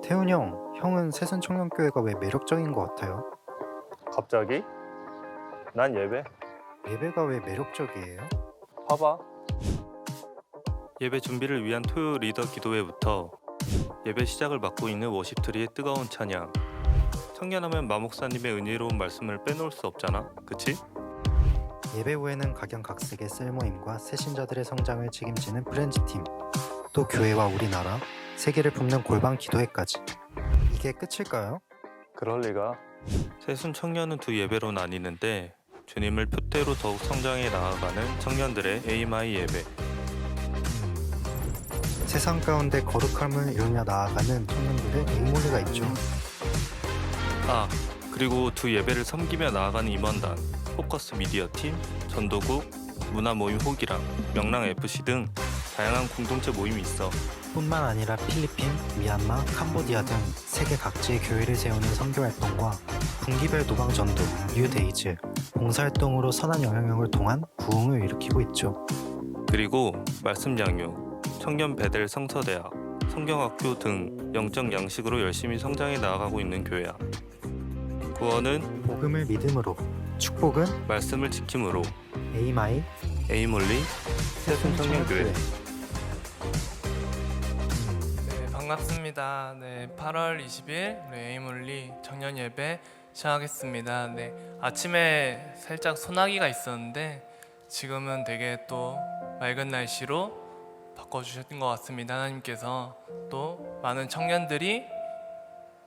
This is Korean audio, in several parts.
태훈이 형은 새순청년교회가 왜 매력적인 것 같아요? 갑자기? 난 예배. 예배가 왜 매력적이에요? 봐봐. 예배 준비를 위한 토요 리더 기도회부터 예배 시작을 맡고 있는 워십트리의 뜨거운 찬양. 청년하면 마목사님의 은혜로운 말씀을 빼놓을 수 없잖아, 그치? 예배 후에는 각양각색의 셀모임과 새신자들의 성장을 책임지는 프렌즈팀, 또 교회와 우리나라, 세계를 품는 골방 기도회까지. 이게 끝일까요? 그럴 리가. 새순 청년은 두 예배로 나뉘는데 주님을 표대로 더욱 성장해 나아가는 청년들의 에이마이 예배, 세상 가운데 거룩함을 이루며 나아가는 청년들의 에이모리가 있죠. 그리고 두 예배를 섬기며 나아가는 임원단, 포커스 미디어팀, 전도국, 문화모임 호기랑, 명랑FC 등 다양한 공동체 모임이 있어. 뿐만 아니라 필리핀, 미얀마, 캄보디아 등 세계 각지의 교회를 세우는 선교활동과 분기별 노방전도, 뉴데이즈, 봉사활동으로 선한 영향력을 통한 부흥을 일으키고 있죠. 그리고 말씀 양육, 청년 베델 성서대학, 성경학교 등 영적 양식으로 열심히 성장해 나아가고 있는 교회야. 구원은 복음을 믿음으로, 축복은 말씀을 지킴으로. 에이마이 에이몰리 새순청년교회. 네, 반갑습니다. 네, 8월 20일 우리 에이몰리 청년 예배 시작하겠습니다. 네, 아침에 살짝 소나기가 있었는데 지금은 되게 또 맑은 날씨로 바꿔주셨던 것 같습니다. 하나님께서 또 많은 청년들이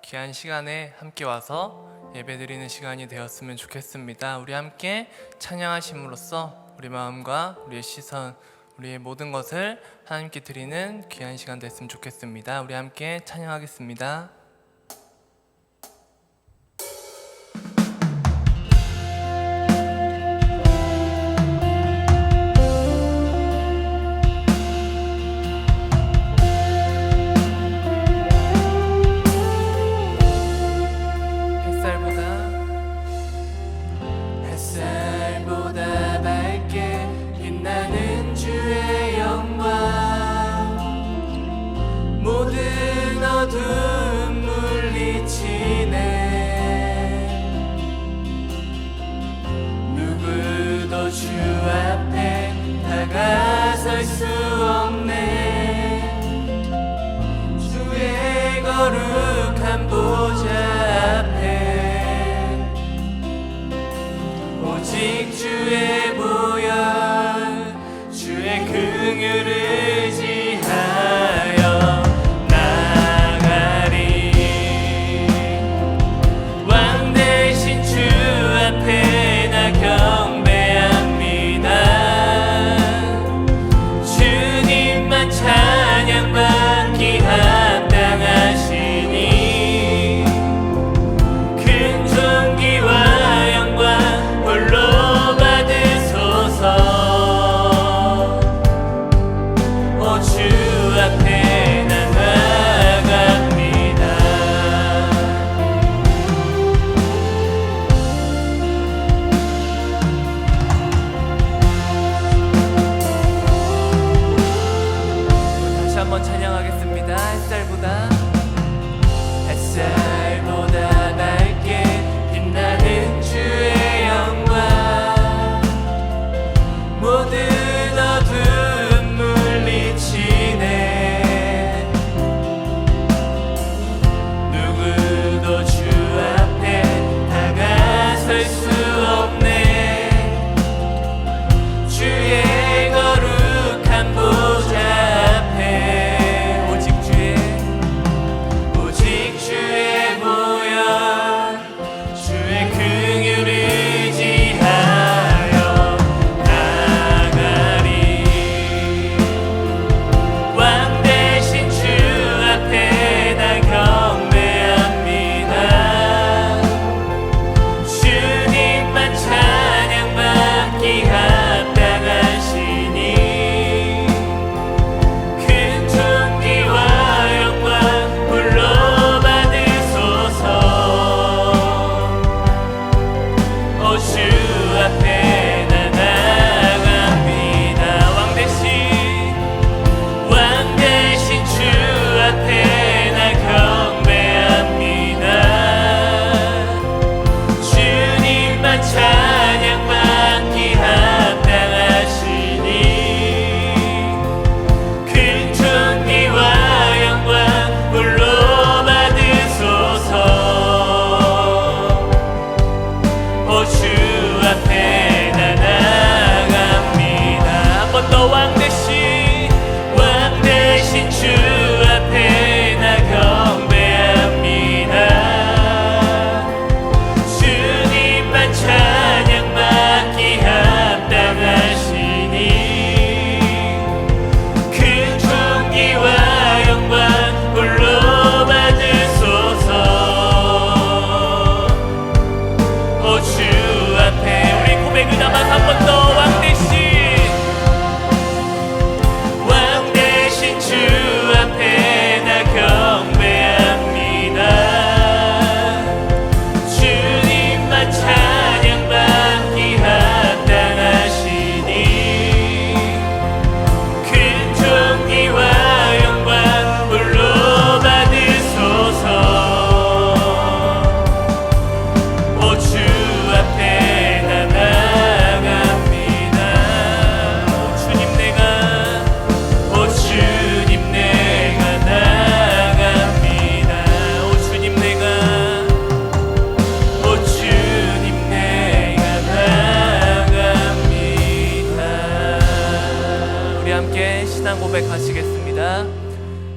귀한 시간에 함께 와서 예배드리는 시간이 되었으면 좋겠습니다. 우리 함께 찬양하심으로써 우리 마음과 우리의 시선, 우리의 모든 것을 하나님께 드리는 귀한 시간 됐으면 좋겠습니다. 우리 함께 찬양하겠습니다. 햇살보다 밝게 빛나는 주의 영광, 모든 어둠 물리치네. 누구도 주 앞에 다가설 수 없네. 주의 거룩한 보좌 앞에 오직 주의 보혈, 주의 긍휼을 의지하여 나가리. 왕 대신 주 앞에 나 경배합니다. 주님만 찬양받기 합당하시니 큰 존귀와 영광 홀로 받으소서. 우리 함께 신앙 고백하시겠습니다.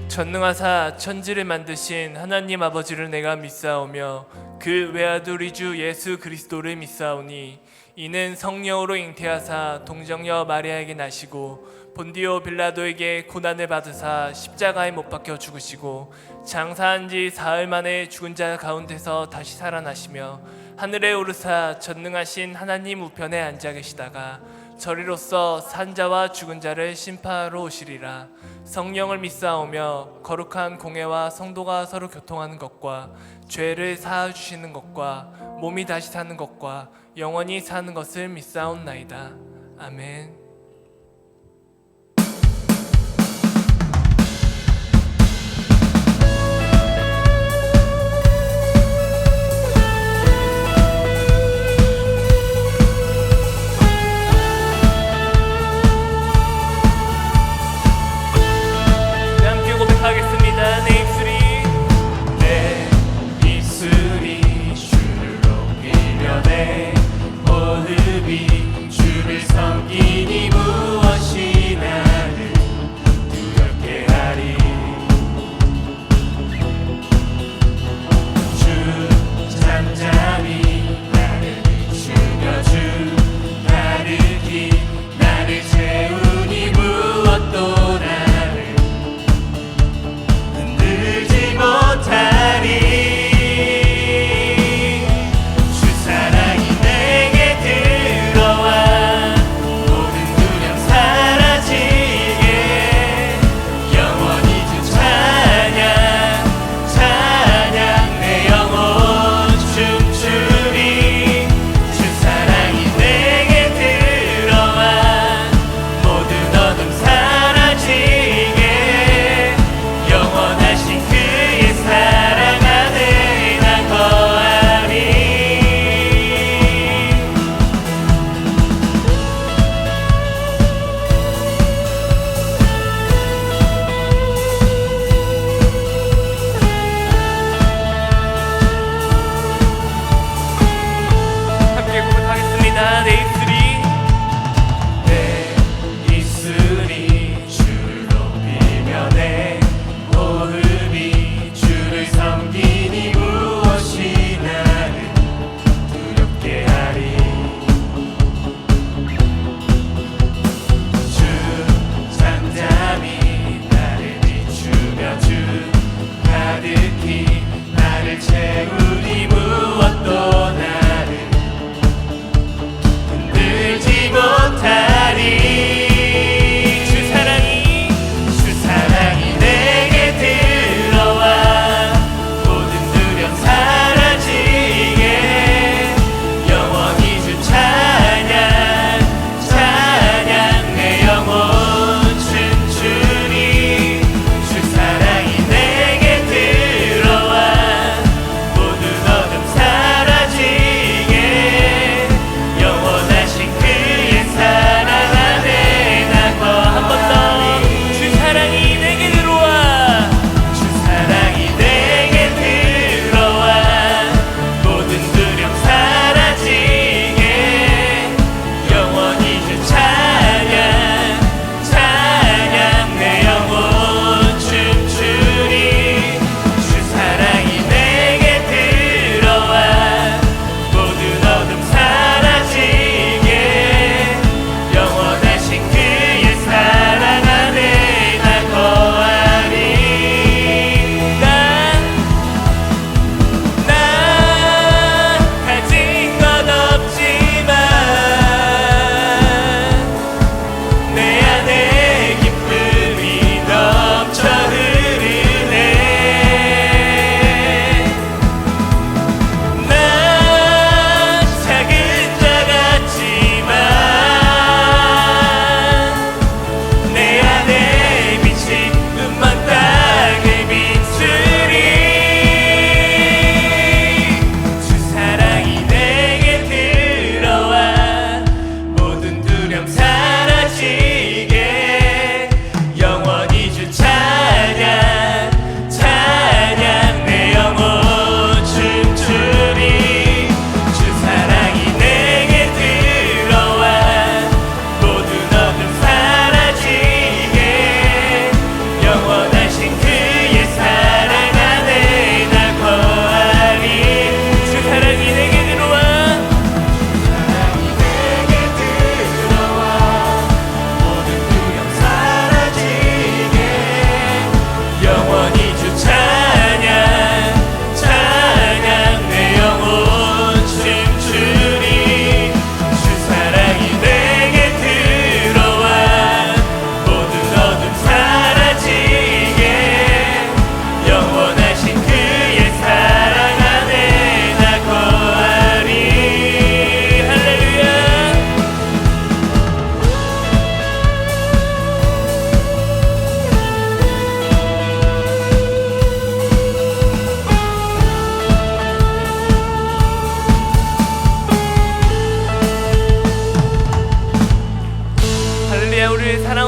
전능하사 천지를 만드신 하나님 아버지를 내가 믿사오며 그 외아들 주 예수 그리스도를 믿사오니 이는 성령으로 잉태하사 동정녀 마리아에게 나시고 본디오 빌라도에게 고난을 받으사 십자가에 못 박혀 죽으시고 장사한 지 사흘 만에 죽은 자 가운데서 다시 살아나시며 하늘에 오르사 전능하신 하나님 우편에 앉아 계시다가 저리로서 산자와 죽은 자를 심판하러 오시리라. 성령을 믿사오며 거룩한 공회와 성도가 서로 교통하는 것과 죄를 사하 주시는 것과 몸이 다시 사는 것과 영원히 사는 것을 믿사옵나이다. 아멘. 하겠습니다. 내 입술이 주를 높이며 내 호흡이 주를 섬기니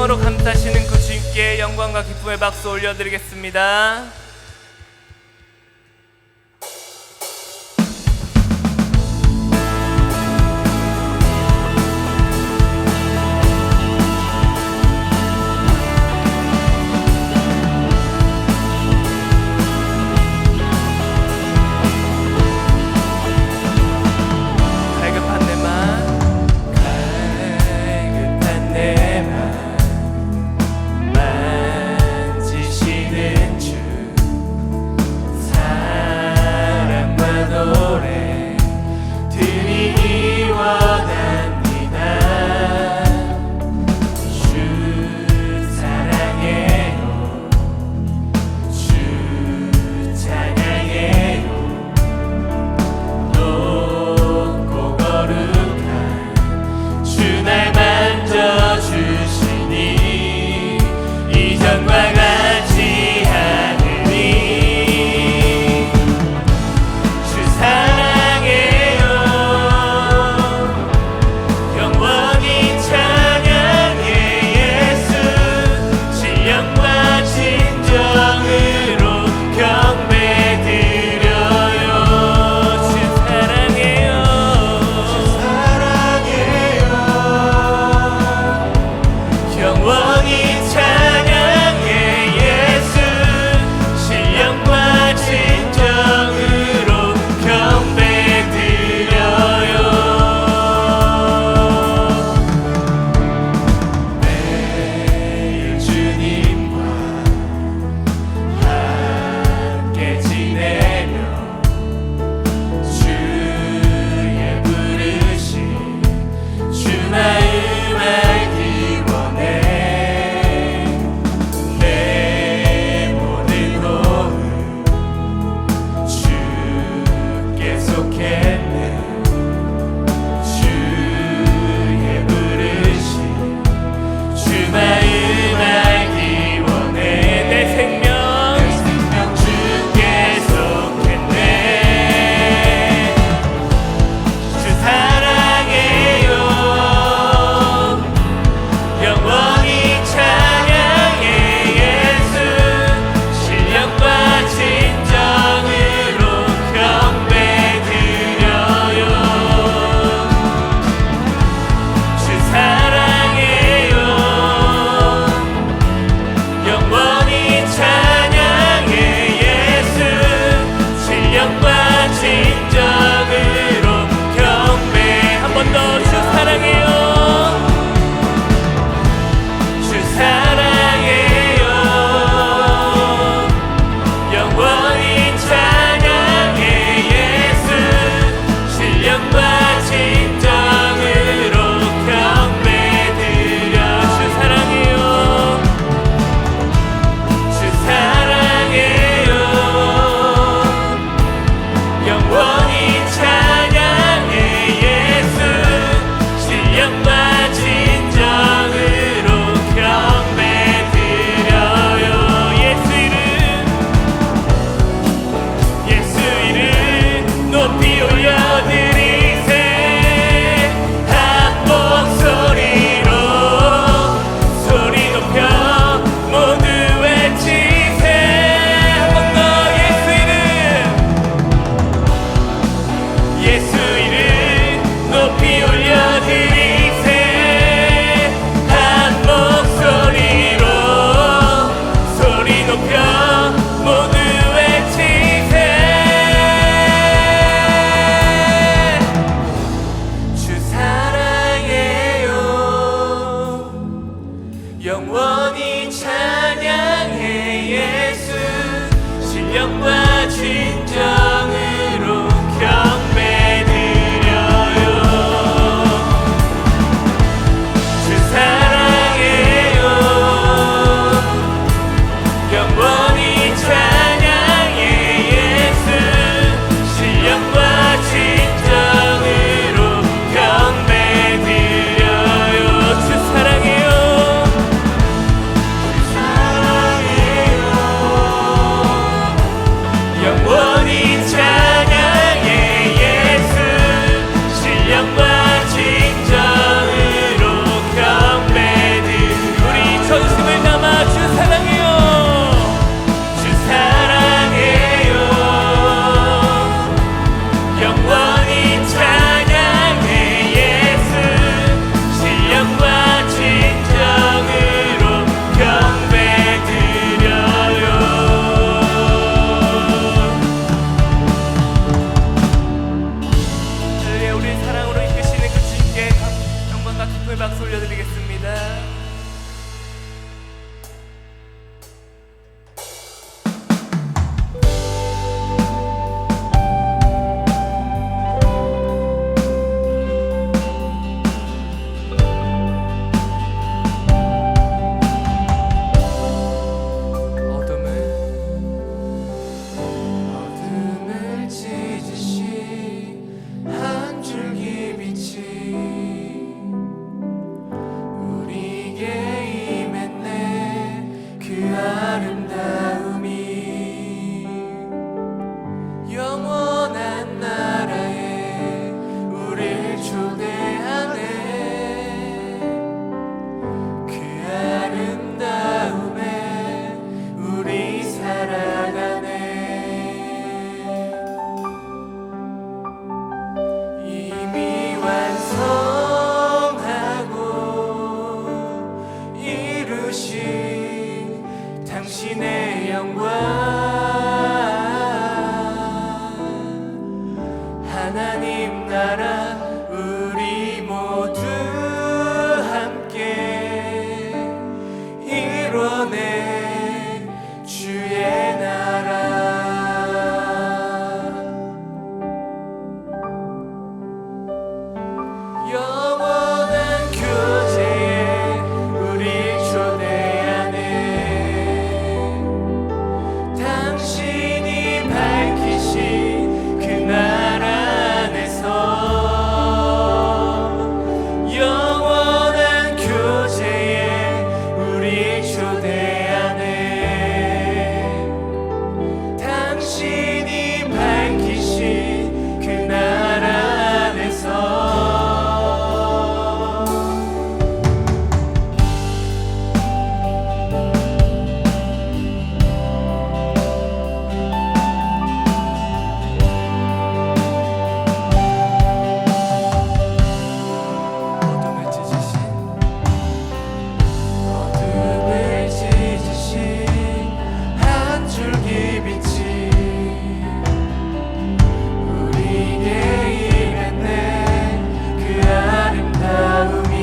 이토록 감싸시는 그 주님께 영광과 기쁨의 박수 올려드리겠습니다. 갈급한 내 맘 만지시는 주 사랑과 노래 드리기 원합니다. 주 사랑해요, 주 찬양해요. 높고 거룩한 주 날 만져주시니 이전과 같지 않으니 주 사랑해요. 영원히 찬양해 예수. 신령과 진정으로 경배드려요. 주 사랑해요. 주 사랑해요. 영원히 찬양해 예수. 신령과 진정으로 경배드려요. 매일 주님과 함께 지내며 주의 부르심 주 마음 알기 원해. 내 모든 호흡 주께 속했네. 주의 부르심 주 마음 알기 원해. 내 생명 주께 속했네. 주 사랑해요. 영원히 찬양해 예수. 신령과 진정으로 경배드려요. 주 사랑해요. 영원히 찬양해 예수. 신령과 진정으로 경배. 한 번 더 주 사랑해요. 주 사랑해요. 영원히 찬양해 예수. 신령과 진정으로 경배드려. 주 사랑해요. 주 사랑해요. 영원히 찬양해 예수. 신령과 진정으로 경배드려요. 예수 이름, 예수 이름 높이 올려드리세. 한 목소리로 소리 높여 모두 외치세. 한 번 더 예수 이름, 예수 이름 높이 올려드리세. 한 목소리로 소리 높여 모두 외치세. 주 사랑해요. 영원히 찬양해 예수. 신령과 진정으로 경배드려요. 주 사랑해요. 영원히 찬양해 예수. 신령과 진정으로 경배드려요. 주 사랑해요. 주 사랑해요. 영원히 이루신 당신의 영광 하나님 나라 우리 모두 함께 이뤄내 주의 나라 영원한 교제에 우리 초대하네 당신이 밝히신 그 나라 안에서 영원한 교제에 우리 초대하네 당신이 밝히신 그 나라 안에서 어둠을 찢으신 한 줄기 빛이 우리에게 임했네 그 아름다움이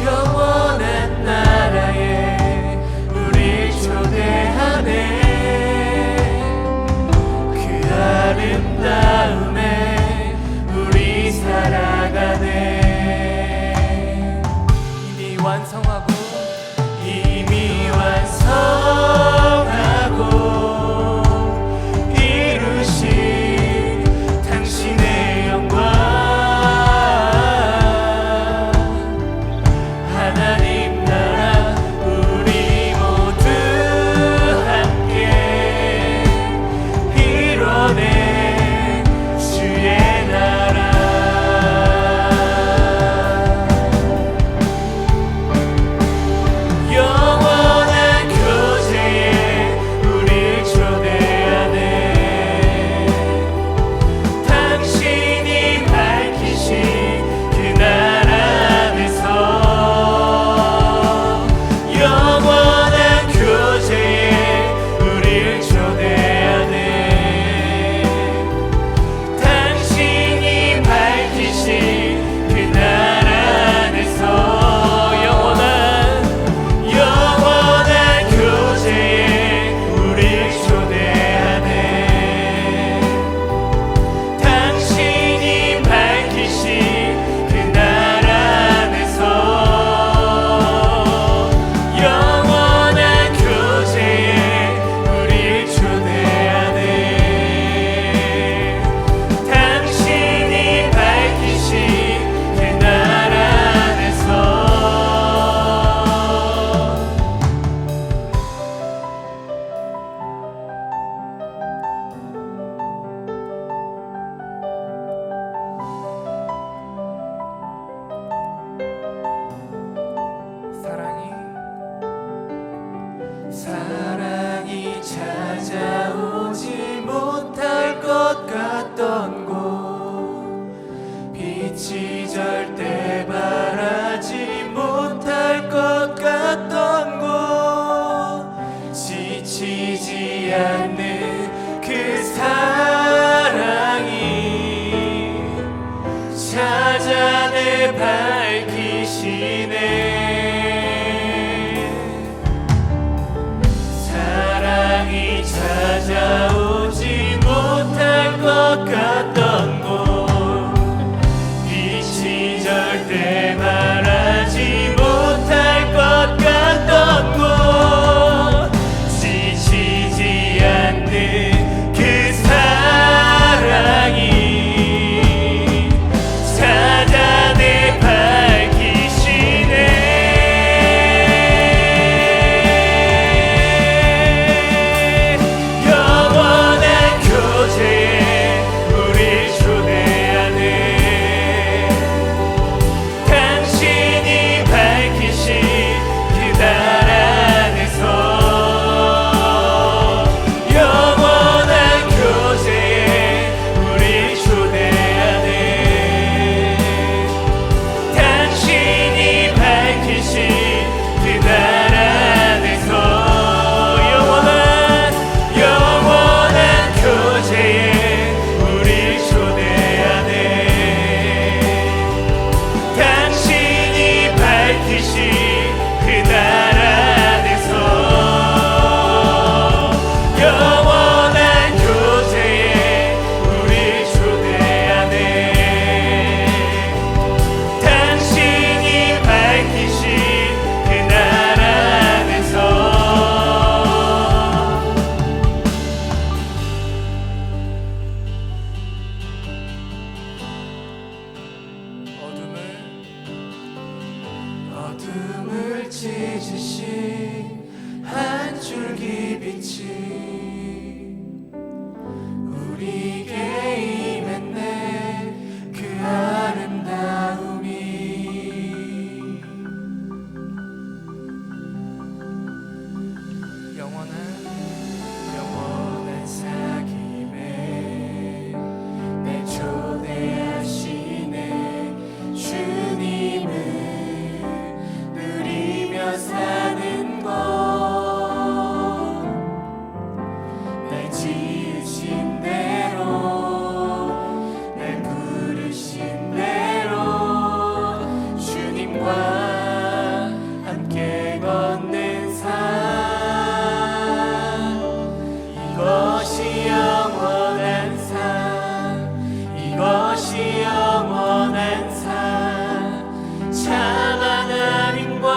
영원한 나라에 우리 초대하네 그 아름다움에 우리 살아가네 이미 완성하고 이루신 당신의 영광 하나님 나라 우리 모두 함께 이뤄내 주의 나라 영원한 교제에 우리 초대하네 당신이 밝히신 그 나라 안에서 영원한 교제에 우리 초대하네 당신이 밝히신 그 나라 안에서 영원한 교제에 우리 초대하네 당신이 밝히신 그 나라 안에서 영원한 교제에 우리 초대하네 당신이 밝히신 그 나라 안에서 사랑이 찾아오지 못할 것 같던 곳 빛이 절대 바라지 못할 것 같던 곳 지치지 않는 그 사랑이 찾아내 밝히시네 사랑이 찾아오지 못할 것 같던 곳 빛이 절대 말하지 못할 것 같던 곳 지치지 않는 그 사랑이 찾아내 밝히시네 영원한 교제에 우리 찢으신 한 줄기 빛이 우리에게 임했네. 그 아름다움이 영원한 사귐에 내 초대하시네. 주님을 누리며 사는 것, 날 지으신 대로, 날 부르신 대로 주님과 함께 걷는 삶, 이것이 영원한 삶, 이것이 영원한 삶. 참 하나님과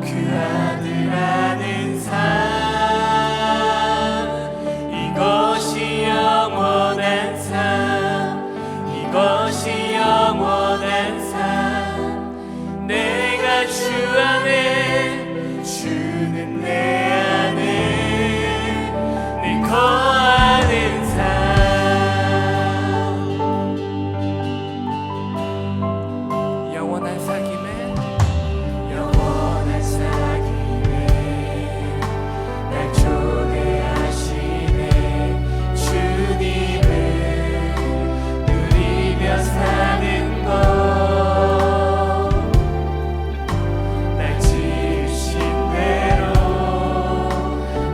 그 아들 아는 삶, 이것이 영원한 삶, 이것이 영원한 삶. 내가 주 안에, 주는 내 안에 늘 거하는 삶. 영원한 사귐에 날 초대하시네. 주님을 누리며 사는 것, 날 지으신 대로,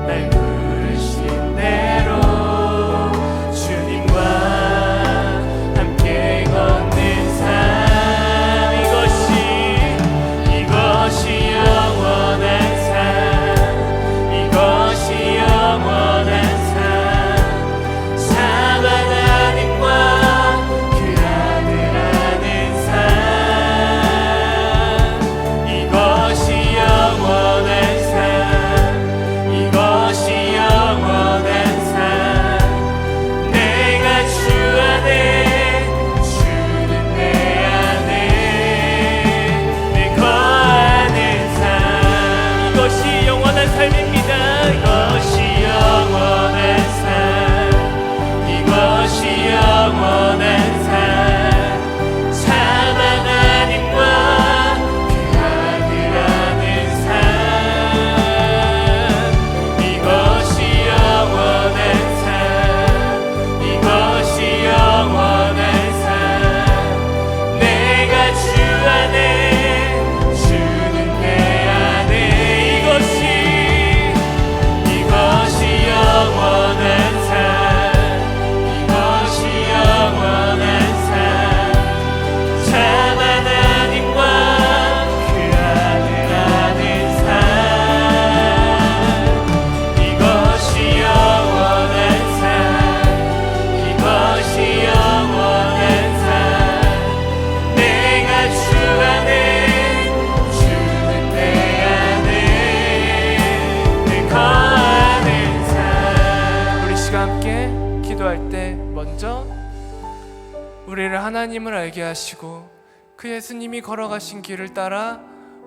날 부르신 대로 주님과 함께 걷는 삶, 이것이 영원한 삶, 이것이 영원한 삶. 참 하나님과 그 아들 아는 삶, 이것이 영원한 삶, 이것이 영원한 삶. 내가 주 안에, 주는 내 안에 늘 거하는 삶, 이것이 영원한 삶입니다. 이것이 영원한 삶, 이것이 영원한 삶. 참 하나님과 그 아들 아는 삶, 이것이 영원한 삶, 이것이 영원한 삶. 내가 주 안에, 주는 내 안에 이것이 영원한 삶, 이것이 영원한 삶. 참 하나님과 그 아들 아는 삶, 이것이 영원한 삶, 이것이 영원한 삶. 내가 주 안에, 주는 내 안에 늘 거하는 삶. 우리 시간 함께 기도할 때 먼저 우리를 하나님을 알게 하시고 그 예수님이 걸어가신 길을 따라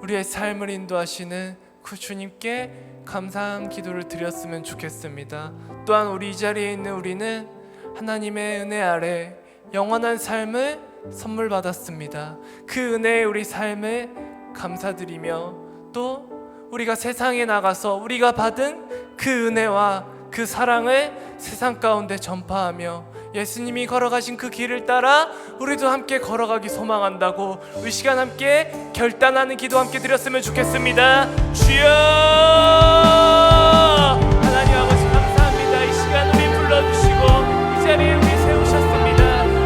우리의 삶을 인도하시는 그 주님께 감사한 기도를 드렸으면 좋겠습니다. 또한 우리 이 자리에 있는 우리는 하나님의 은혜 아래 영원한 삶을 선물 받았습니다. 그 은혜에 우리 삶을 감사드리며 또 우리가 세상에 나가서 우리가 받은 그 은혜와 그 사랑을 세상 가운데 전파하며 예수님이 걸어가신 그 길을 따라 우리도 함께 걸어가기 소망한다고 우리 시간 함께 결단하는 기도 함께 드렸으면 좋겠습니다. 주여, 하나님 아버지 감사합니다. 이 시간 우리 불러주시고 이 자리에 우리 세우셨습니다.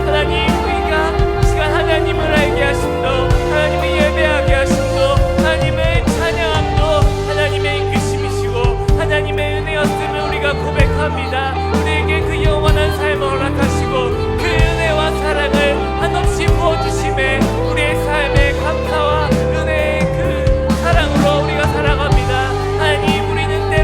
하나님, 우리가 이 시간 하나님을 알게 하심도, 하나님을 예배하게 하심도, 하나님의 찬양함도 하나님의 이끄심이시고 하나님의 은혜였음을 우리가 고백합니다. 우리에게 그 영원한 삶을 허락하시고 그 은혜와 사랑을 한없이 부어주심에 우리의 삶의 감사와 은혜의 그 사랑으로 우리가 살아갑니다. 하나님, 우리는 내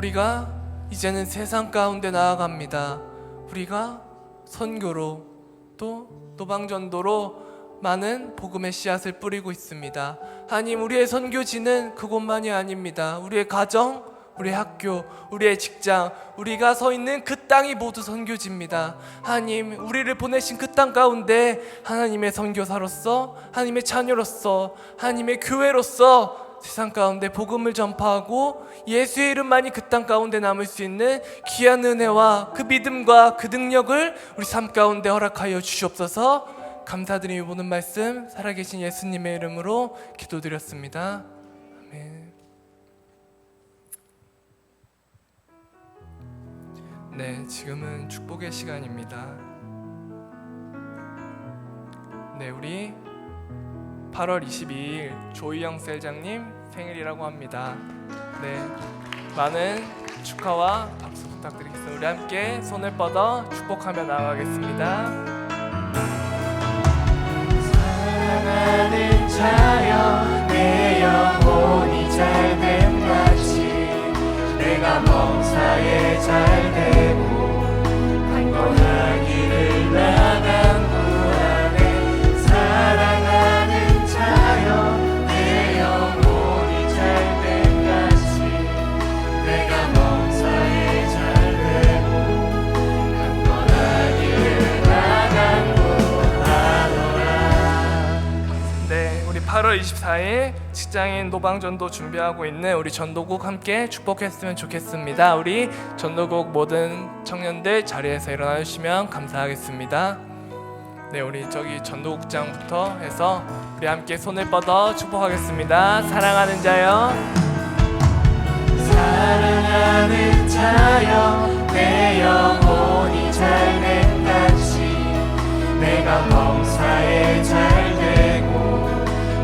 우리가 이제는 세상 가운데 나아갑니다. 우리가 선교로 또 노방전도로 많은 복음의 씨앗을 뿌리고 있습니다. 하나님, 우리의 선교지는 그곳만이 아닙니다. 우리의 가정, 우리의 학교, 우리의 직장, 우리가 서 있는 그 땅이 모두 선교지입니다. 하나님, 우리를 보내신 그 땅 가운데 하나님의 선교사로서, 하나님의 자녀로서, 하나님의 교회로서 세상 가운데 복음을 전파하고 예수의 이름만이 그 땅 가운데 남을 수 있는 귀한 은혜와 그 믿음과 그 능력을 우리 삶 가운데 허락하여 주시옵소서. 감사드리며 보는 말씀 살아계신 예수님의 이름으로 기도드렸습니다. 아멘. 네, 지금은 축복의 시간입니다. 네, 우리 8월 22일 조희영 셀장님 생일이라고 합니다. 네, 많은 축하와 박수 부탁드리겠습니다. 우리 함께 손을 뻗어 축복하며 나아가겠습니다. 사랑하는 자여, 내 영혼이 잘됨 같이 내가 범사에 잘되고 강건하기를 나간 구하네. 사랑하는 자여, 내 영혼이 잘됨 같이 내가 범사에 잘되고 강건하기를 나간 구하노라. 네, 우리 8월 24일 직장인 노방전도 준비하고 있는 우리 전도국 함께 축복했으면 좋겠습니다. 우리 전도국 모든 청년들 자리에서 일어나 주시면 감사하겠습니다. 네, 우리 저기 전도국장부터 해서 우리 함께 손을 뻗어 축복하겠습니다. 사랑하는 자여, 사랑하는 자여, 내 영혼이 잘됨 같이 내가 범사에 잘되고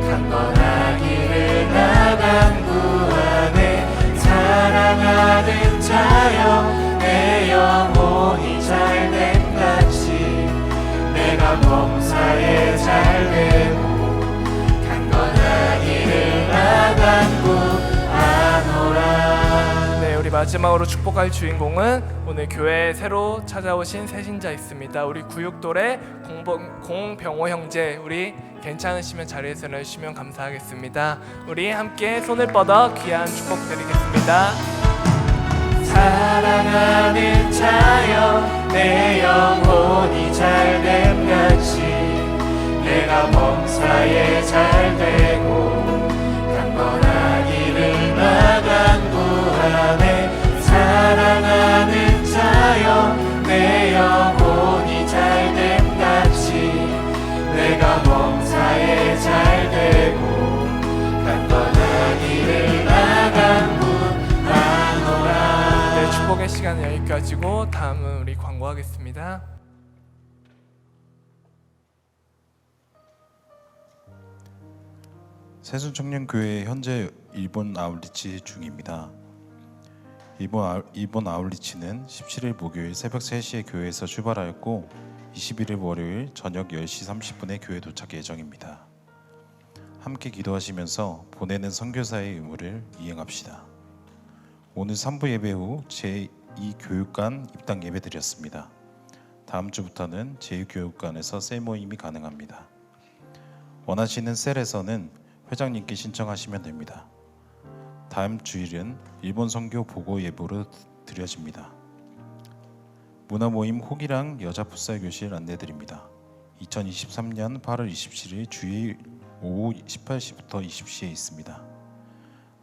강건하기를 나간 구하네. 사랑하는 자여, 내 영혼이 잘됨 같이 내가 범사에 잘되고 강건하기를 나간 구하노라. 네, 우리 마지막으로 축복할 주인공은 오늘 교회에 새로 찾아오신 새신자 있습니다. 우리 구육돌의 공병호 형제, 우리 괜찮으시면 자리에서 일어나주시면 감사하겠습니다. 우리 함께 손을 뻗어 귀한 축복 드리겠습니다. 사랑하는 자여, 내 영혼이 잘됨 같이 내가 범사에 잘되고 강건하기를 나간 구하네. 사랑하는 자여, 내 영혼이 잘됨 같이 내가 범사에 잘되고 강건하기를 나간 구하노라. 네, 축복의 시간은 여기까지고 다음은 우리 광고하겠습니다. 새순청년교회 현재 일본 아울리치 중입니다. 이번 아울리치는 17일 목요일 새벽 3시에 교회에서 출발하였고 21일 월요일 저녁 10시 30분에 교회 도착 예정입니다. 함께 기도하시면서 보내는 선교사의 의무를 이행합시다. 오늘 3부 예배 후 제2교육관 입당 예배 드렸습니다. 다음 주부터는 제2교육관에서 셀 모임이 가능합니다. 원하시는 셀에서는 회장님께 신청하시면 됩니다. 다음 주일은 일본 선교 보고 예보로 드려집니다. 문화모임 호기랑 여자 풋살 교실 안내드립니다. 2023년 8월 27일 주일 오후 18시부터 20시에 있습니다.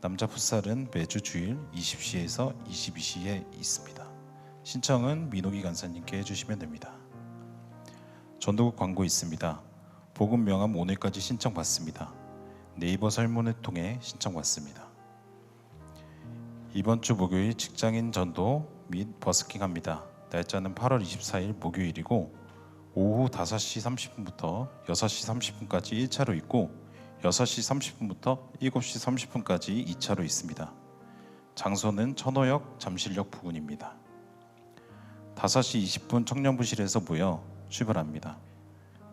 남자 풋살은 매주 주일 20시에서 22시에 있습니다. 신청은 민호기 간사님께 해주시면 됩니다. 전도국 광고 있습니다. 복음 명함 오늘까지 신청받습니다. 네이버 설문을 통해 신청받습니다. 이번 주 목요일 직장인 전도 및 버스킹 합니다. 날짜는 8월 24일 목요일이고 오후 5시 30분부터 6시 30분까지 1차로 있고 6시 30분부터 7시 30분까지 2차로 있습니다. 장소는 천호역 잠실역 부근입니다. 5시 20분 청년부실에서 모여 출발합니다.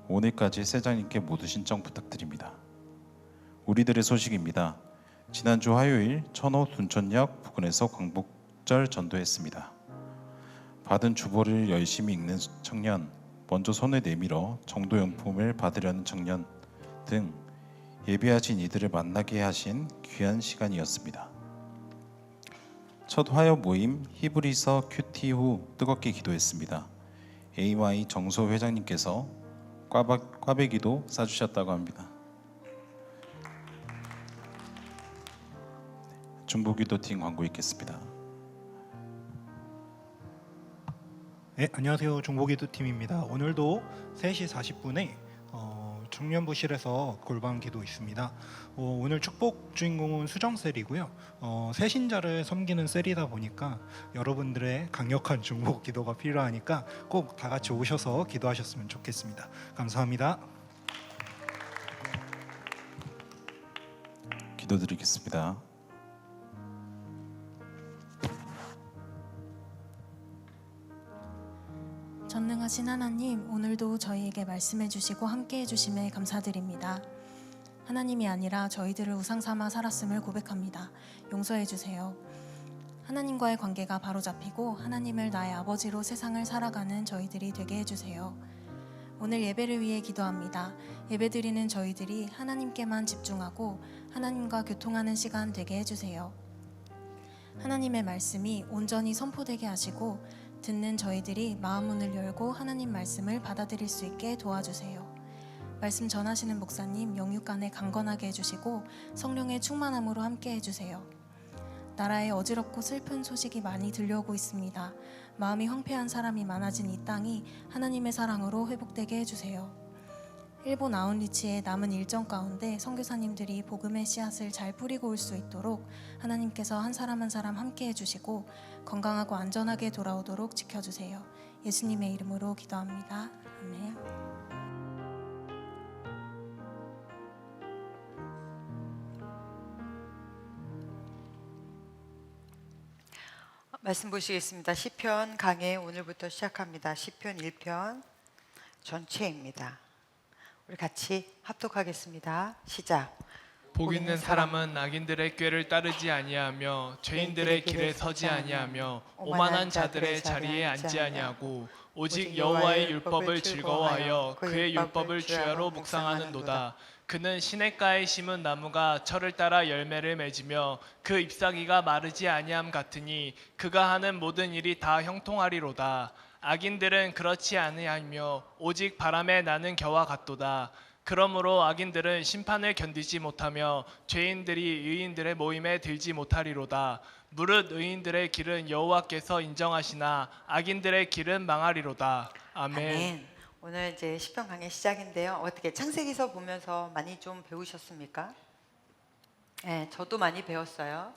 오늘까지 세장님께 모두 신청 부탁드립니다. 우리들의 소식입니다. 지난주 화요일 천호 둔천역 부근에서 광복 6절 전도했습니다. 받은 주보를 열심히 읽는 청년, 먼저 손을 내밀어 정도용품을 받으려는 청년 등 예비하신 이들을 만나게 하신 귀한 시간이었습니다. 첫 화요 모임 히브리서 큐티 후 뜨겁게 기도했습니다. AY 정소 회장님께서 꽈배기도 싸주셨다고 합니다. 중보기도팀 광고 있겠습니다. 네, 안녕하세요. 중보기도팀입니다. 오늘도 3시 40분에 청년부실에서 골방 기도 있습니다. 오늘 축복 주인공은 수정셀이고요. 새신자를 섬기는 셀이다 보니까 여러분들의 강력한 중보 기도가 필요하니까 꼭 다 같이 오셔서 기도하셨으면 좋겠습니다. 감사합니다. 기도드리겠습니다. 전능하신 하나님, 오늘도 저희에게 말씀해 주시고 함께 해 주심에 감사드립니다. 하나님이 아니라 저희들을 우상 삼아 살았음을 고백합니다. 용서해 주세요. 하나님과의 관계가 바로잡히고 하나님을 나의 아버지로 세상을 살아가는 저희들이 되게 해 주세요. 오늘 예배를 위해 기도합니다. 예배드리는 저희들이 하나님께만 집중하고 하나님과 교통하는 시간 되게 해 주세요. 하나님의 말씀이 온전히 선포되게 하시고 듣는 저희들이 마음 문을 열고 하나님 말씀을 받아들일 수 있게 도와주세요. 말씀 전하시는 목사님 영육간에 강건하게 해주시고 성령의 충만함으로 함께 해주세요. 나라에 어지럽고 슬픈 소식이 많이 들려오고 있습니다. 마음이 황폐한 사람이 많아진 이 땅이 하나님의 사랑으로 회복되게 해주세요. 일본 아웃리치의 남은 일정 가운데 선교사님들이 복음의 씨앗을 잘 뿌리고 올 수 있도록 하나님께서 한 사람 한 사람 함께 해주시고 건강하고 안전하게 돌아오도록 지켜주세요. 예수님의 이름으로 기도합니다. 아멘. 말씀 보시겠습니다. 시편 강해 오늘부터 시작합니다. 시편 1편 전체입니다. 우리 같이 합독하겠습니다. 시작. 복 있는 사람은 악인들의 꾀를 따르지 아니하며 죄인들의 길에 서지 아니하며 오만한 자들의 자리에 앉지 아니하고 오직 여호와의 율법을 즐거워하여 그의 율법을 주야로 묵상하는도다. 그는 시냇가에 심은 나무가 철을 따라 열매를 맺으며 그 잎사귀가 마르지 아니함 같으니 그가 하는 모든 일이 다 형통하리로다. 악인들은 그렇지 아니하며 오직 바람에 나는 겨와 같도다. 그러므로 악인들은 심판을 견디지 못하며 죄인들이 의인들의 모임에 들지 못하리로다. 무릇 의인들의 길은 여호와께서 인정하시나 악인들의 길은 망하리로다. 아멘. 오늘 이제 시편 강의 시작인데요. 어떻게 창세기서 보면서 많이 좀 배우셨습니까? 네, 저도 많이 배웠어요.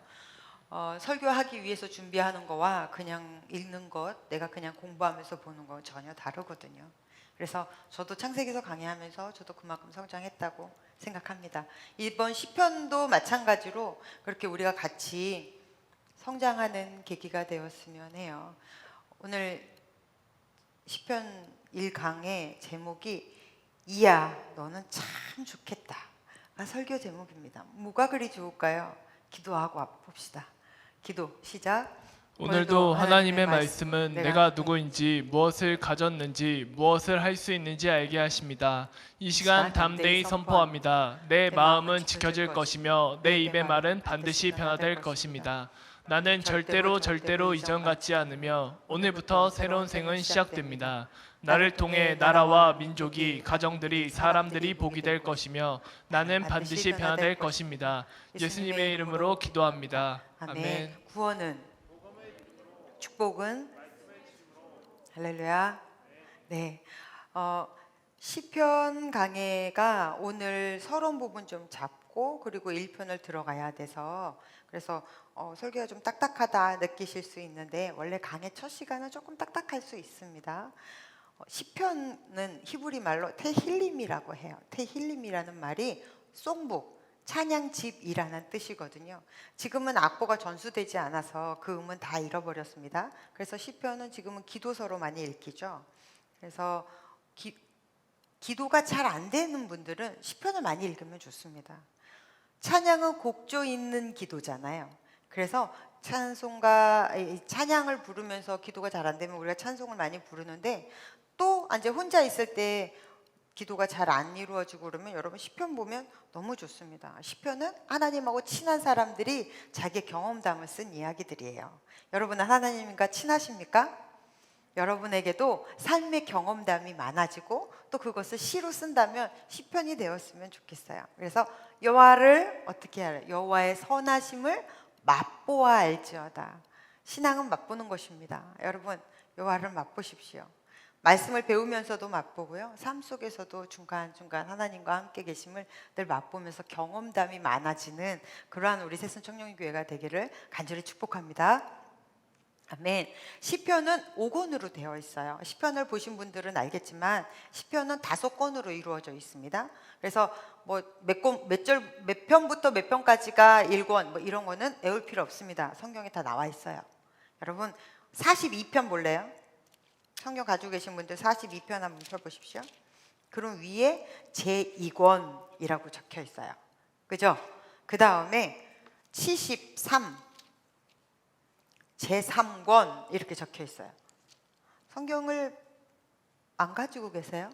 설교하기 위해서 준비하는 거와 그냥 읽는 것, 내가 그냥 공부하면서 보는 거 전혀 다르거든요. 그래서 저도 창세기서 강의하면서 저도 그만큼 성장했다고 생각합니다. 이번 시편도 마찬가지로 그렇게 우리가 같이 성장하는 계기가 되었으면 해요. 오늘 시편 1강의 제목이 이야 너는 참 좋겠다 가 설교 제목입니다. 뭐가 그리 좋을까요? 기도하고 봅시다. 기도 시작. 오늘도 하나님의 말씀은 내가 누구인지 무엇을 가졌는지 무엇을 할 수 있는지 알게 하십니다. 이 시간 담대히 선포합니다. 내 마음은 지켜질 것이며 내 입의 말은 반드시 변화될 것입니다. 나는 절대로 이전 같지 않으며 오늘부터 새로운 생은 시작됩니다. 나를 통해 나라와 민족이, 가정들이, 사람들이 복이 될 것이며 나는 반드시 변화될 것입니다. 예수님의 이름으로 기도합니다. 아멘. 구원은, 축복은, 할렐루야. 네, 시편 강해가 오늘 서론 부분 좀 잡고 그리고 1편을 들어가야 돼서 그래서 설교가 좀 딱딱하다 느끼실 수 있는데 원래 강해 첫 시간은 조금 딱딱할 수 있습니다. 시편은 히브리 말로 테힐림이라고 해요. 테힐림이라는 말이 송북, 찬양집이라는 뜻이거든요. 지금은 악보가 전수되지 않아서 그 음은 다 잃어버렸습니다. 그래서 시편은 지금은 기도서로 많이 읽히죠. 그래서 기도가 잘 안 되는 분들은 시편을 많이 읽으면 좋습니다. 찬양은 곡조 있는 기도잖아요. 그래서 찬송가 이 찬양을 부르면서 기도가 잘 안 되면 우리가 찬송을 많이 부르는데 또 이제 혼자 있을 때 기도가 잘 안 이루어지고 그러면 여러분 시편 보면 너무 좋습니다. 시편은 하나님하고 친한 사람들이 자기 경험담을 쓴 이야기들이에요. 여러분은 하나님과 친하십니까? 여러분에게도 삶의 경험담이 많아지고 또 그것을 시로 쓴다면 시편이 되었으면 좋겠어요. 그래서 여호와를 어떻게 알아요? 여호와의 선하심을 맛보아 알지어다. 신앙은 맛보는 것입니다. 여러분 여호와를 맛보십시오. 말씀을 배우면서도 맛보고요. 삶 속에서도 중간중간 하나님과 함께 계심을 늘 맛보면서 경험담이 많아지는 그러한 우리 새순 청년교회가 되기를 간절히 축복합니다. 아멘. 시편은 5권으로 되어 있어요. 시편을 보신 분들은 알겠지만 시편은 5권으로 이루어져 있습니다. 그래서 뭐 몇 편부터 몇 편까지가 1권 뭐 이런 거는 외울 필요 없습니다. 성경에 다 나와 있어요. 여러분 42편 볼래요? 성경 가지고 계신 분들 42편 한번 펴보십시오. 그럼 위에 제2권이라고 적혀 있어요. 그죠? 그 다음에 73 제3권 이렇게 적혀 있어요. 성경을 안 가지고 계세요?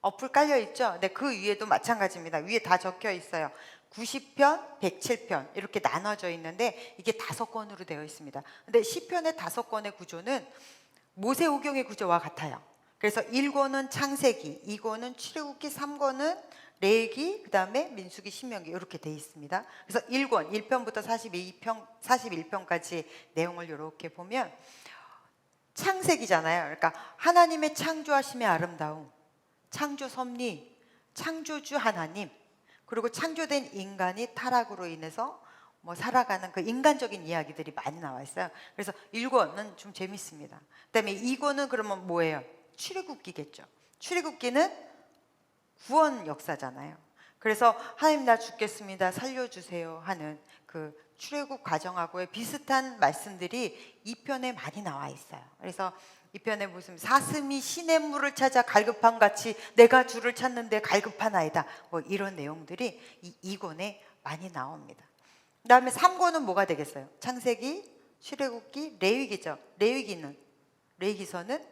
어플 깔려 있죠? 네, 그 위에도 마찬가지입니다. 위에 다 적혀 있어요. 90편, 107편 이렇게 나눠져 있는데 이게 5권으로 되어 있습니다. 근데 시편의 5권의 구조는 모세오경의 구조와 같아요. 그래서 1권은 창세기, 2권은 출애굽기, 3권은 레위기, 그 다음에 민수기, 신명기 이렇게 돼 있습니다. 그래서 1권, 1편부터 41편까지 내용을 이렇게 보면 창세기잖아요. 그러니까 하나님의 창조하심의 아름다움, 창조 섭리, 창조주 하나님, 그리고 창조된 인간이 타락으로 인해서 뭐 살아가는 그 인간적인 이야기들이 많이 나와 있어요. 그래서 1권은 좀 재밌습니다. 그다음에 2권은 그러면 뭐예요? 출애굽기겠죠. 출애굽기는 구원 역사잖아요. 그래서 하나님 나 죽겠습니다. 살려주세요 하는 그 출애굽 과정하고의 비슷한 말씀들이 2편에 많이 나와 있어요. 그래서 2편에 무슨 사슴이 시냇물을 찾아 갈급한 같이 내가 주를 찾는데 갈급하나이다. 뭐 이런 내용들이 이 2권에 많이 나옵니다. 그 다음에 3권은 뭐가 되겠어요? 창세기, 출애굽기, 레위기죠. 레위기서는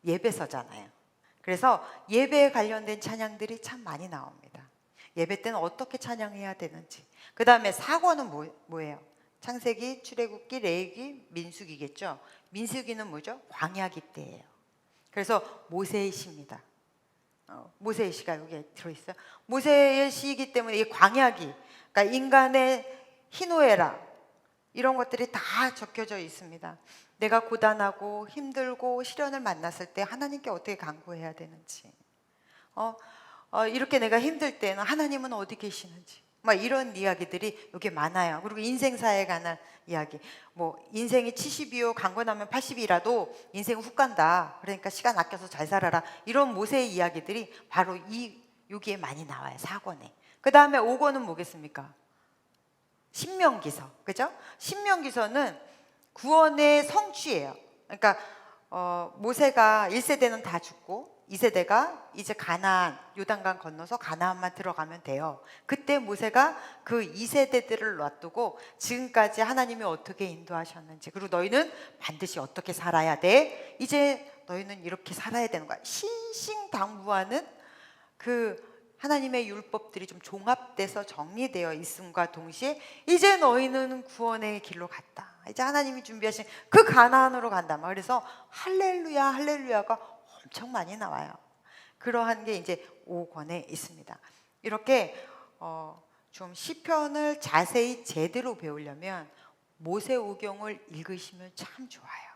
예배서잖아요. 그래서 예배에 관련된 찬양들이 참 많이 나옵니다. 예배 때는 어떻게 찬양해야 되는지. 그 다음에 4권은 뭐예요? 창세기, 출애굽기, 레위기, 민수기겠죠. 민수기는 뭐죠? 광야기 때예요. 그래서 모세의 시입니다. 모세의 시가 여기에 들어있어요. 모세의 시이기 때문에 이 광야기, 그러니까 인간의 희노애락 이런 것들이 다 적혀져 있습니다. 내가 고단하고 힘들고 시련을 만났을 때 하나님께 어떻게 간구해야 되는지, 이렇게 내가 힘들 때는 하나님은 어디 계시는지, 막 이런 이야기들이 여기 많아요. 그리고 인생사에 관한 이야기, 뭐 인생이 70이요 강건하면 80이라도 인생 훅 간다. 그러니까 시간 아껴서 잘 살아라. 이런 모세의 이야기들이 바로 여기에 많이 나와요. 4권에. 그 다음에 5권은 뭐겠습니까? 신명기서, 그죠? 신명기서는 구원의 성취예요. 그러니까 모세가 1세대는 다 죽고 2세대가 이제 가나안, 요단강 건너서 가나안만 들어가면 돼요. 그때 모세가 그 2세대들을 놔두고 지금까지 하나님이 어떻게 인도하셨는지, 그리고 너희는 반드시 어떻게 살아야 돼? 이제 너희는 이렇게 살아야 되는 거야. 신신당부하는 그 하나님의 율법들이 좀 종합돼서 정리되어 있음과 동시에 이제 너희는 구원의 길로 갔다. 이제 하나님이 준비하신 그 가나안으로 간다. 그래서 할렐루야, 할렐루야가 엄청 많이 나와요. 그러한 게 이제 5권에 있습니다. 이렇게 좀 시편을 자세히 제대로 배우려면 모세오경을 읽으시면 참 좋아요.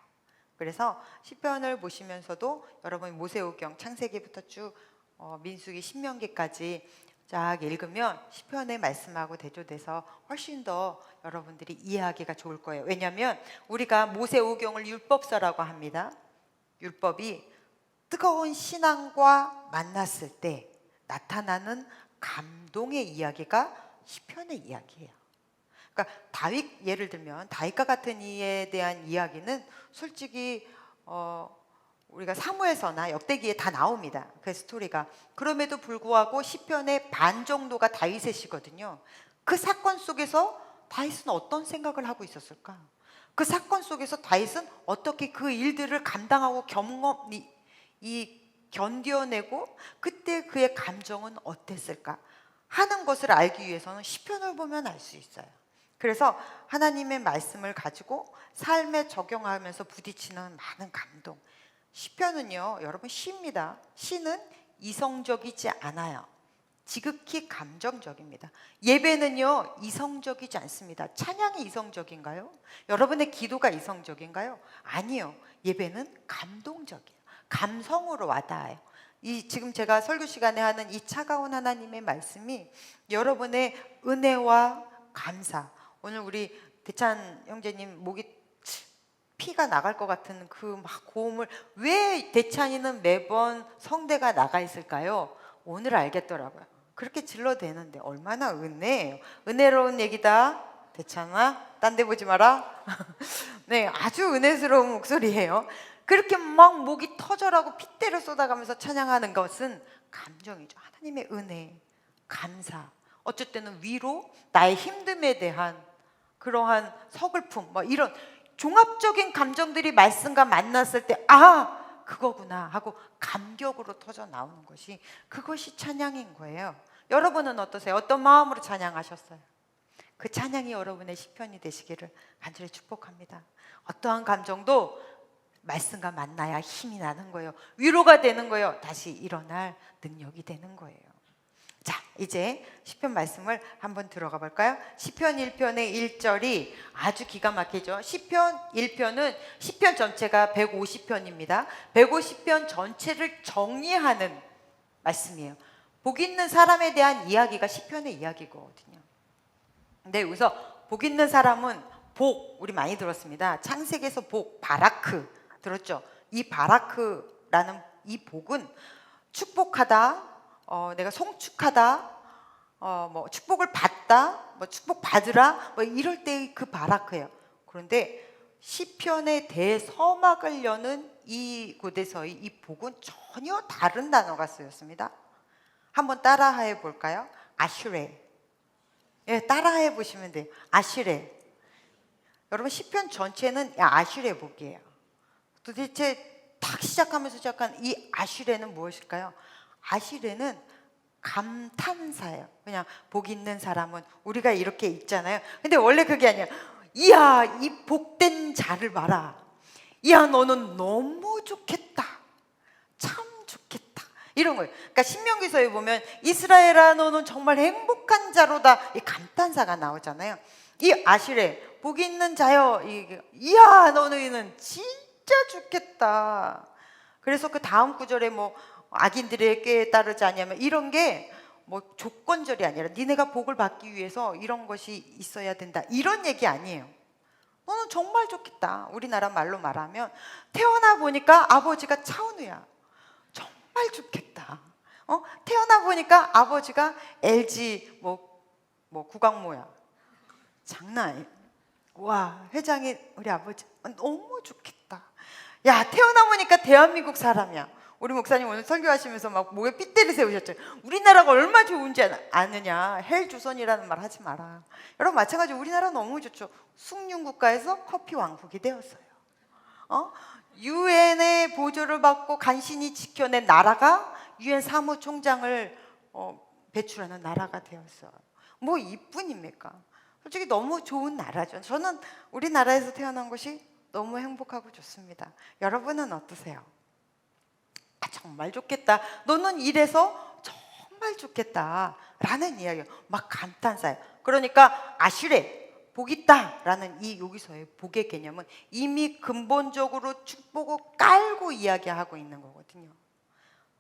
그래서 시편을 보시면서도 여러분 모세오경 창세기부터 쭉 민수기, 신명기까지 쫙 읽으면 시편의 말씀하고 대조돼서 훨씬 더 여러분들이 이해하기가 좋을 거예요. 왜냐하면 우리가 모세오경을 율법서라고 합니다. 율법이 뜨거운 신앙과 만났을 때 나타나는 감동의 이야기가 시편의 이야기예요. 그러니까 다윗, 예를 들면 다윗과 같은 이에 대한 이야기는 솔직히 우리가 사무엘서나 역대기에 다 나옵니다. 그 스토리가. 그럼에도 불구하고 시편의 반 정도가 다윗의 시거든요. 그 사건 속에서 다윗은 어떤 생각을 하고 있었을까? 그 사건 속에서 다윗은 어떻게 그 일들을 감당하고 견뎌내고 그때 그의 감정은 어땠을까 하는 것을 알기 위해서는 시편을 보면 알 수 있어요. 그래서 하나님의 말씀을 가지고 삶에 적용하면서 부딪히는 많은 감동. 시편은요, 여러분, 시입니다. 시는 이성적이지 않아요. 지극히 감정적입니다. 예배는요, 이성적이지 않습니다. 찬양이 이성적인가요? 여러분의 기도가 이성적인가요? 아니요. 예배는 감동적이에요. 감성으로 와닿아요. 지금 제가 설교 시간에 하는 이 차가운 하나님의 말씀이 여러분의 은혜와 감사. 오늘 우리 대찬 형제님 목이 피가 나갈 것 같은 그 막 고음을 왜 대찬이는 매번 성대가 나가 있을까요? 오늘 알겠더라고요. 그렇게 질러대는데 얼마나 은혜예요. 은혜로운 얘기다. 대찬아, 딴 데 보지 마라. 네, 아주 은혜스러운 목소리예요. 그렇게 막 목이 터져라고 핏대를 쏟아가면서 찬양하는 것은 감정이죠. 하나님의 은혜, 감사, 어쩔 때는 위로, 나의 힘듦에 대한 그러한 서글픔, 뭐 이런 종합적인 감정들이 말씀과 만났을 때 그거구나 하고 감격으로 터져 나오는 것이, 그것이 찬양인 거예요. 여러분은 어떠세요? 어떤 마음으로 찬양하셨어요? 그 찬양이 여러분의 시편이 되시기를 간절히 축복합니다. 어떠한 감정도 말씀과 만나야 힘이 나는 거예요. 위로가 되는 거예요. 다시 일어날 능력이 되는 거예요. 자, 이제 시편 말씀을 한번 들어가 볼까요? 시편 1편의 1절이 아주 기가 막히죠. 시편 1편은 시편 전체가 150편입니다. 150편 전체를 정리하는 말씀이에요. 복 있는 사람에 대한 이야기가 시편의 이야기거든요. 근데 여기서 복 있는 사람은 복, 우리 많이 들었습니다. 창세기에서 복, 바라크 들었죠? 이 바라크라는 이 복은 축복하다, 내가 송축하다, 뭐 축복을 받다, 뭐 축복 받으라, 뭐 이럴 때 그 바라크예요. 그런데 시편의 대서막을 여는 이곳에서의 이 복은 전혀 다른 단어가 쓰였습니다. 한번 따라해 볼까요? 아슈레. 예, 따라해 보시면 돼요. 아슈레. 여러분, 시편 전체는 아슈레 복이에요. 도대체 딱 시작하면서 시작한 이 아슈레는 무엇일까요? 아슈레는 감탄사예요. 그냥 복 있는 사람은 우리가 이렇게 읽잖아요. 근데 원래 그게 아니에요. 이야, 이 복된 자를 봐라. 이야, 너는 너무 좋겠다. 참 좋겠다. 이런 거예요. 그러니까 신명기서에 보면 이스라엘아, 너는 정말 행복한 자로다. 이 감탄사가 나오잖아요. 이 아슈레, 복 있는 자여. 이야, 너는 진짜 좋겠다. 그래서 그 다음 구절에 뭐 악인들의 꾀에 따르지 아니하면 이런 게 뭐 조건절이 아니라 니네가 복을 받기 위해서 이런 것이 있어야 된다, 이런 얘기 아니에요. 너는 정말 좋겠다. 우리나라 말로 말하면 태어나 보니까 아버지가 차은우야. 정말 좋겠다. 태어나 보니까 아버지가 LG 뭐 구강모야. 장난 아니에요. 와, 회장이 우리 아버지 너무 좋겠다. 야, 태어나 보니까 대한민국 사람이야. 우리 목사님 오늘 설교하시면서 막 목에 핏대를 세우셨죠. 우리나라가 얼마나 좋은지 아느냐. 헬조선이라는 말 하지 마라. 여러분, 마찬가지로 우리나라 너무 좋죠. 숭늉국가에서 커피 왕국이 되었어요. 유엔의 보조를 받고 간신히 지켜낸 나라가 유엔 사무총장을 배출하는 나라가 되었어요. 뭐 이뿐입니까? 솔직히 너무 좋은 나라죠. 저는 우리나라에서 태어난 것이 너무 행복하고 좋습니다. 여러분은 어떠세요? 정말 좋겠다. 너는 이래서 정말 좋겠다 라는 이야기예요. 막 감탄사예요. 그러니까 아슈레, 복 있다 라는 이 여기서의 복의 개념은 이미 근본적으로 축복을 깔고 이야기하고 있는 거거든요.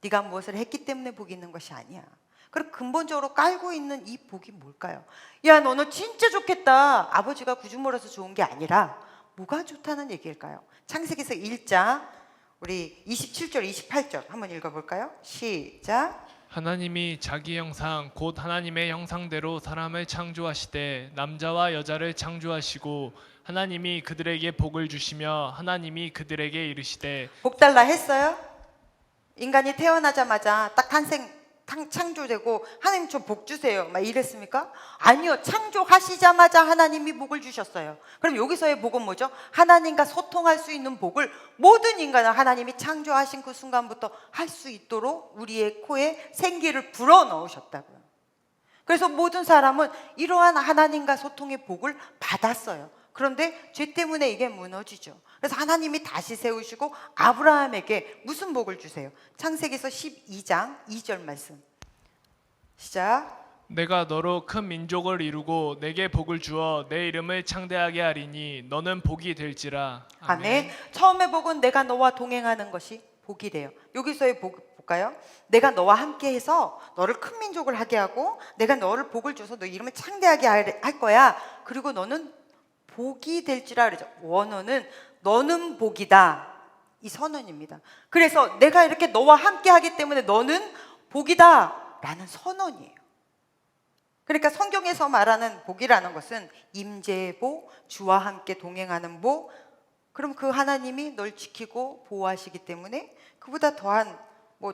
네가 무엇을 했기 때문에 복이 있는 것이 아니야. 그리고 근본적으로 깔고 있는 이 복이 뭘까요? 야, 너는 진짜 좋겠다. 아버지가 구주물어서 좋은 게 아니라 뭐가 좋다는 얘기일까요? 창세기서 1장 우리 27절 28절 한번 읽어볼까요? 시작. 하나님이 자기 형상 곧 하나님의 형상대로 사람을 창조하시되 남자와 여자를 창조하시고 하나님이 그들에게 복을 주시며 하나님이 그들에게 이르시되. 복 달라 했어요? 인간이 태어나자마자 딱 탄생 창조되고 하나님 저 복 주세요 막 이랬습니까? 아니요. 창조하시자마자 하나님이 복을 주셨어요. 그럼 여기서의 복은 뭐죠? 하나님과 소통할 수 있는 복을 모든 인간은 하나님이 창조하신 그 순간부터 할 수 있도록 우리의 코에 생기를 불어넣으셨다고요. 그래서 모든 사람은 이러한 하나님과 소통의 복을 받았어요. 그런데 죄 때문에 이게 무너지죠. 그래서 하나님이 다시 세우시고 아브라함에게 무슨 복을 주세요? 창세기서 12장 2절 말씀 시작. 내가 너로 큰 민족을 이루고 내게 복을 주어 내 이름을 창대하게 하리니 너는 복이 될지라. 아멘. 처음의 복은 내가 너와 동행하는 것이 복이래요. 여기서의 복 볼까요? 내가 너와 함께해서 너를 큰 민족을 하게 하고 내가 너를 복을 줘서 너 이름을 창대하게 할 거야. 그리고 너는 복이 될지라 그러죠. 원어는 너는 복이다. 이 선언입니다. 그래서 내가 이렇게 너와 함께 하기 때문에 너는 복이다 라는 선언이에요. 그러니까 성경에서 말하는 복이라는 것은 임재의 복, 주와 함께 동행하는 복. 그럼 그 하나님이 널 지키고 보호하시기 때문에 그보다 더한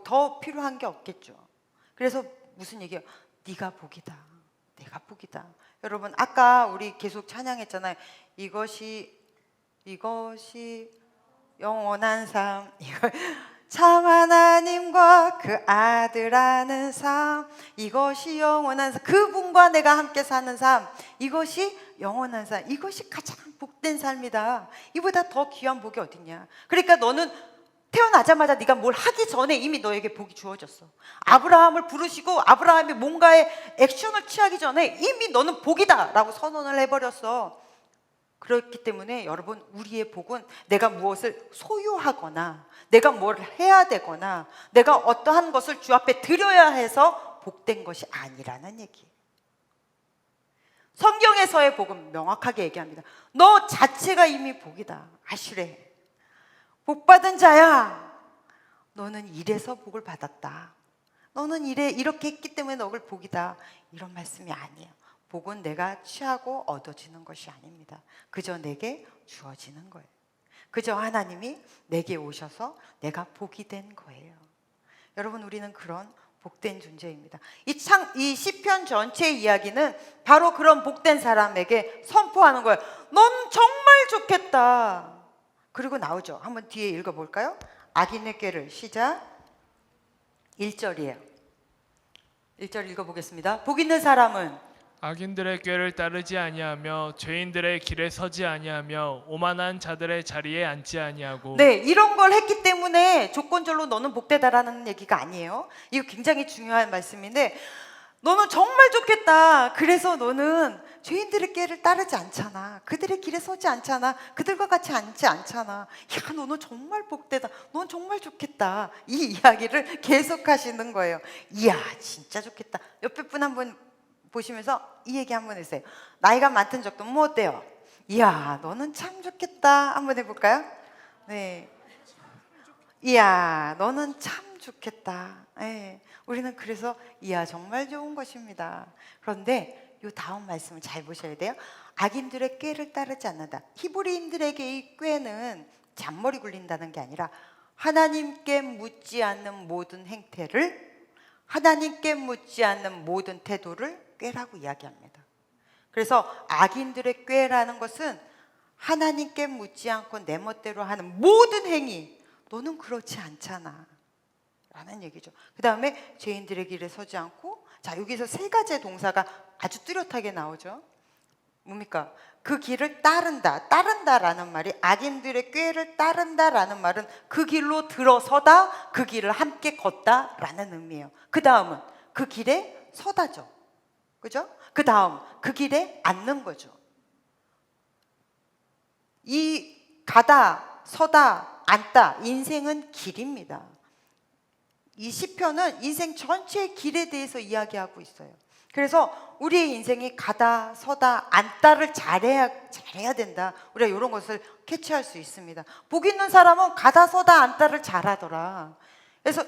더 필요한 게 없겠죠. 그래서 무슨 얘기예요? 네가 복이다. 내가 복이다. 여러분 아까 우리 계속 찬양했잖아요. 이것이 영원한 삶. 참 하나님과 그 아들 아는 삶. 이것이 영원한 삶. 그분과 내가 함께 사는 삶. 이것이 영원한 삶. 이것이 가장 복된 삶이다. 이보다 더 귀한 복이 어딨냐. 그러니까 너는 태어나자마자 네가 뭘 하기 전에 이미 너에게 복이 주어졌어. 아브라함을 부르시고 아브라함이 뭔가의 액션을 취하기 전에 이미 너는 복이다 라고 선언을 해버렸어. 그렇기 때문에 여러분 우리의 복은 내가 무엇을 소유하거나 내가 뭘 해야 되거나 내가 어떠한 것을 주 앞에 드려야 해서 복된 것이 아니라는 얘기예요. 성경에서의 복은 명확하게 얘기합니다. 너 자체가 이미 복이다. 아시래. 복받은 자야. 너는 이래서 복을 받았다. 너는 이렇게 했기 때문에 너를 복이다. 이런 말씀이 아니에요. 복은 내가 취하고 얻어지는 것이 아닙니다. 그저 내게 주어지는 거예요. 그저 하나님이 내게 오셔서 내가 복이 된 거예요. 여러분 우리는 그런 복된 존재입니다. 이 시편 전체의 이야기는 바로 그런 복된 사람에게 선포하는 거예요. 넌 정말 좋겠다. 그리고 나오죠. 한번 뒤에 읽어볼까요? 악인의 꾀를 시작. 1절이에요. 1절 읽어보겠습니다. 복 있는 사람은 악인들의 꾀를 따르지 아니하며 죄인들의 길에 서지 아니하며 오만한 자들의 자리에 앉지 아니하고. 네, 이런 걸 했기 때문에 조건절로 너는 복되다라는 얘기가 아니에요. 이거 굉장히 중요한 말씀인데 너는 정말 좋겠다. 그래서 너는 죄인들의 꾀를 따르지 않잖아. 그들의 길에 서지 않잖아. 그들과 같이 앉지 않잖아. 야, 너는 정말 복되다. 넌 정말 좋겠다. 이 이야기를 계속 하시는 거예요. 이야, 진짜 좋겠다. 옆에 분 한번 보시면서 이 얘기 한번 해주세요. 나이가 많든 적든 뭐 어때요? 이야, 너는 참 좋겠다. 한번 해볼까요? 네. 이야, 너는 참 좋겠다. 네. 우리는 그래서 이야, 정말 좋은 것입니다. 그런데 이 다음 말씀을 잘 보셔야 돼요. 악인들의 꾀를 따르지 않는다. 히브리인들에게 이 꾀는 잔머리 굴린다는 게 아니라 하나님께 묻지 않는 모든 행태를, 하나님께 묻지 않는 모든 태도를 꾀라고 이야기합니다. 그래서 악인들의 꾀라는 것은 하나님께 묻지 않고 내 멋대로 하는 모든 행위, 너는 그렇지 않잖아 라는 얘기죠. 그 다음에 죄인들의 길에 서지 않고, 자 여기서 세 가지의 동사가 아주 뚜렷하게 나오죠. 뭡니까? 그 길을 따른다. 따른다라는 말이, 악인들의 꾀를 따른다라는 말은 그 길로 들어서다, 그 길을 함께 걷다라는 의미예요. 그 다음은 그 길에 서다죠. 그죠? 그 다음 그 길에 앉는 거죠. 이 가다, 서다, 앉다, 인생은 길입니다. 이 시편은 인생 전체의 길에 대해서 이야기하고 있어요. 그래서 우리의 인생이 가다, 서다, 앉다를 잘해야 된다. 우리가 이런 것을 캐치할 수 있습니다. 복 있는 사람은 가다, 서다, 앉다를 잘하더라. 그래서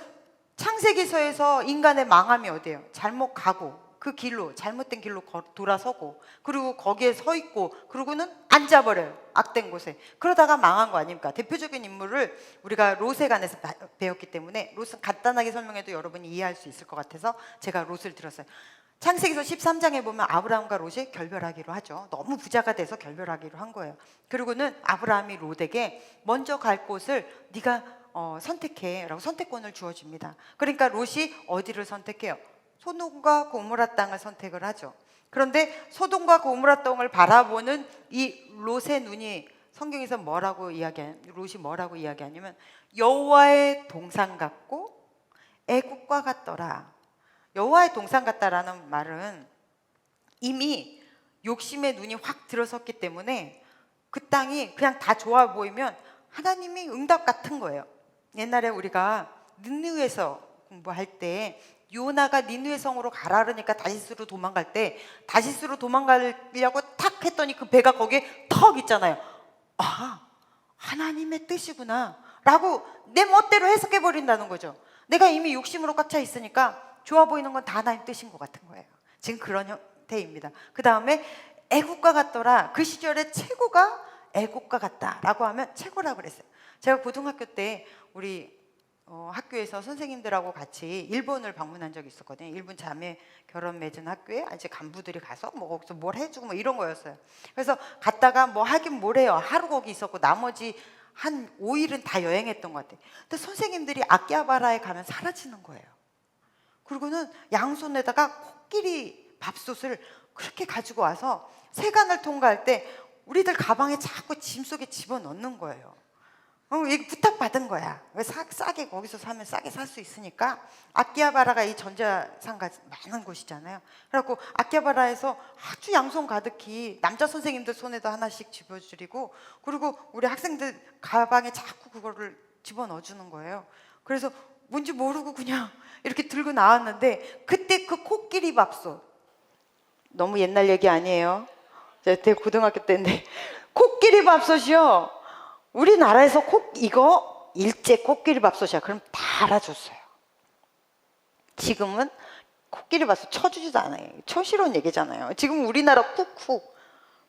창세기서에서 인간의 망함이 어디예요? 잘못 가고 그 길로 잘못된 길로 돌아서고 그리고 거기에 서 있고 그러고는 앉아버려요. 악된 곳에. 그러다가 망한 거 아닙니까? 대표적인 인물을 우리가 롯에 관해서 배웠기 때문에 롯은 간단하게 설명해도 여러분이 이해할 수 있을 것 같아서 제가 롯을 들었어요. 창세기서 13장에 보면 아브라함과 롯이 결별하기로 하죠. 너무 부자가 돼서 결별하기로 한 거예요. 그리고는 아브라함이 롯에게 먼저 갈 곳을 네가 선택해 라고 선택권을 주어집니다. 그러니까 롯이 어디를 선택해요? 소돔과 고모라 땅을 선택을 하죠. 그런데 소돔과 고모라 땅을 바라보는 이 롯의 눈이 성경에서 롯이 뭐라고 이야기하냐면 여호와의 동산 같고 애국과 같더라. 여호와의 동산 같다라는 말은 이미 욕심의 눈이 확 들어섰기 때문에 그 땅이 그냥 다 좋아 보이면 하나님이 응답 같은 거예요. 옛날에 우리가 느느웨서 공부할 때 요나가 니느웨 성으로 가라 그러니까 다시스로 도망갈 때 다시스로 도망가려고 탁 했더니 그 배가 거기에 턱 있잖아요. 아, 하나님의 뜻이구나 라고 내 멋대로 해석해 버린다는 거죠. 내가 이미 욕심으로 꽉 차 있으니까 좋아 보이는 건 다 하나님 뜻인 것 같은 거예요. 지금 그런 형태입니다. 그 다음에 애국가 같더라. 그 시절의 최고가 애국가 같다라고 하면 최고라고 그랬어요. 제가 고등학교 때 우리 학교에서 선생님들하고 같이 일본을 방문한 적이 있었거든요. 일본 자매 결혼 맺은 학교에 이제 간부들이 가서 뭐 거기서 뭘 해주고 뭐 이런 거였어요. 그래서 갔다가 뭐 하긴 뭘 해요. 하루 거기 있었고 나머지 한 5일은 다 여행했던 것 같아요. 근데 선생님들이 아키하바라에 가면 사라지는 거예요. 그리고는 양손에다가 코끼리 밥솥을 그렇게 가지고 와서 세관을 통과할 때 우리들 가방에 자꾸 짐 속에 집어넣는 거예요. 이거 부탁받은 거야. 싸게 거기서 사면 싸게 살 수 있으니까. 아키하바라가 이 전자상가 많은 곳이잖아요. 그래갖고 아키하바라에서 아주 양손 가득히 남자 선생님들 손에도 하나씩 집어주리고 그리고 우리 학생들 가방에 자꾸 그거를 집어넣어주는 거예요. 그래서 뭔지 모르고 그냥 이렇게 들고 나왔는데 그때 그 코끼리 밥솥 너무 옛날 얘기 아니에요. 제가 되게 고등학교 때인데 코끼리 밥솥이요. 우리나라에서 이거 일제 코끼리 밥솥이야. 그럼 다 알아줬어요. 지금은 코끼리 밥솥 쳐주지도 않아요. 초시로운 얘기잖아요. 지금 우리나라 쿡쿡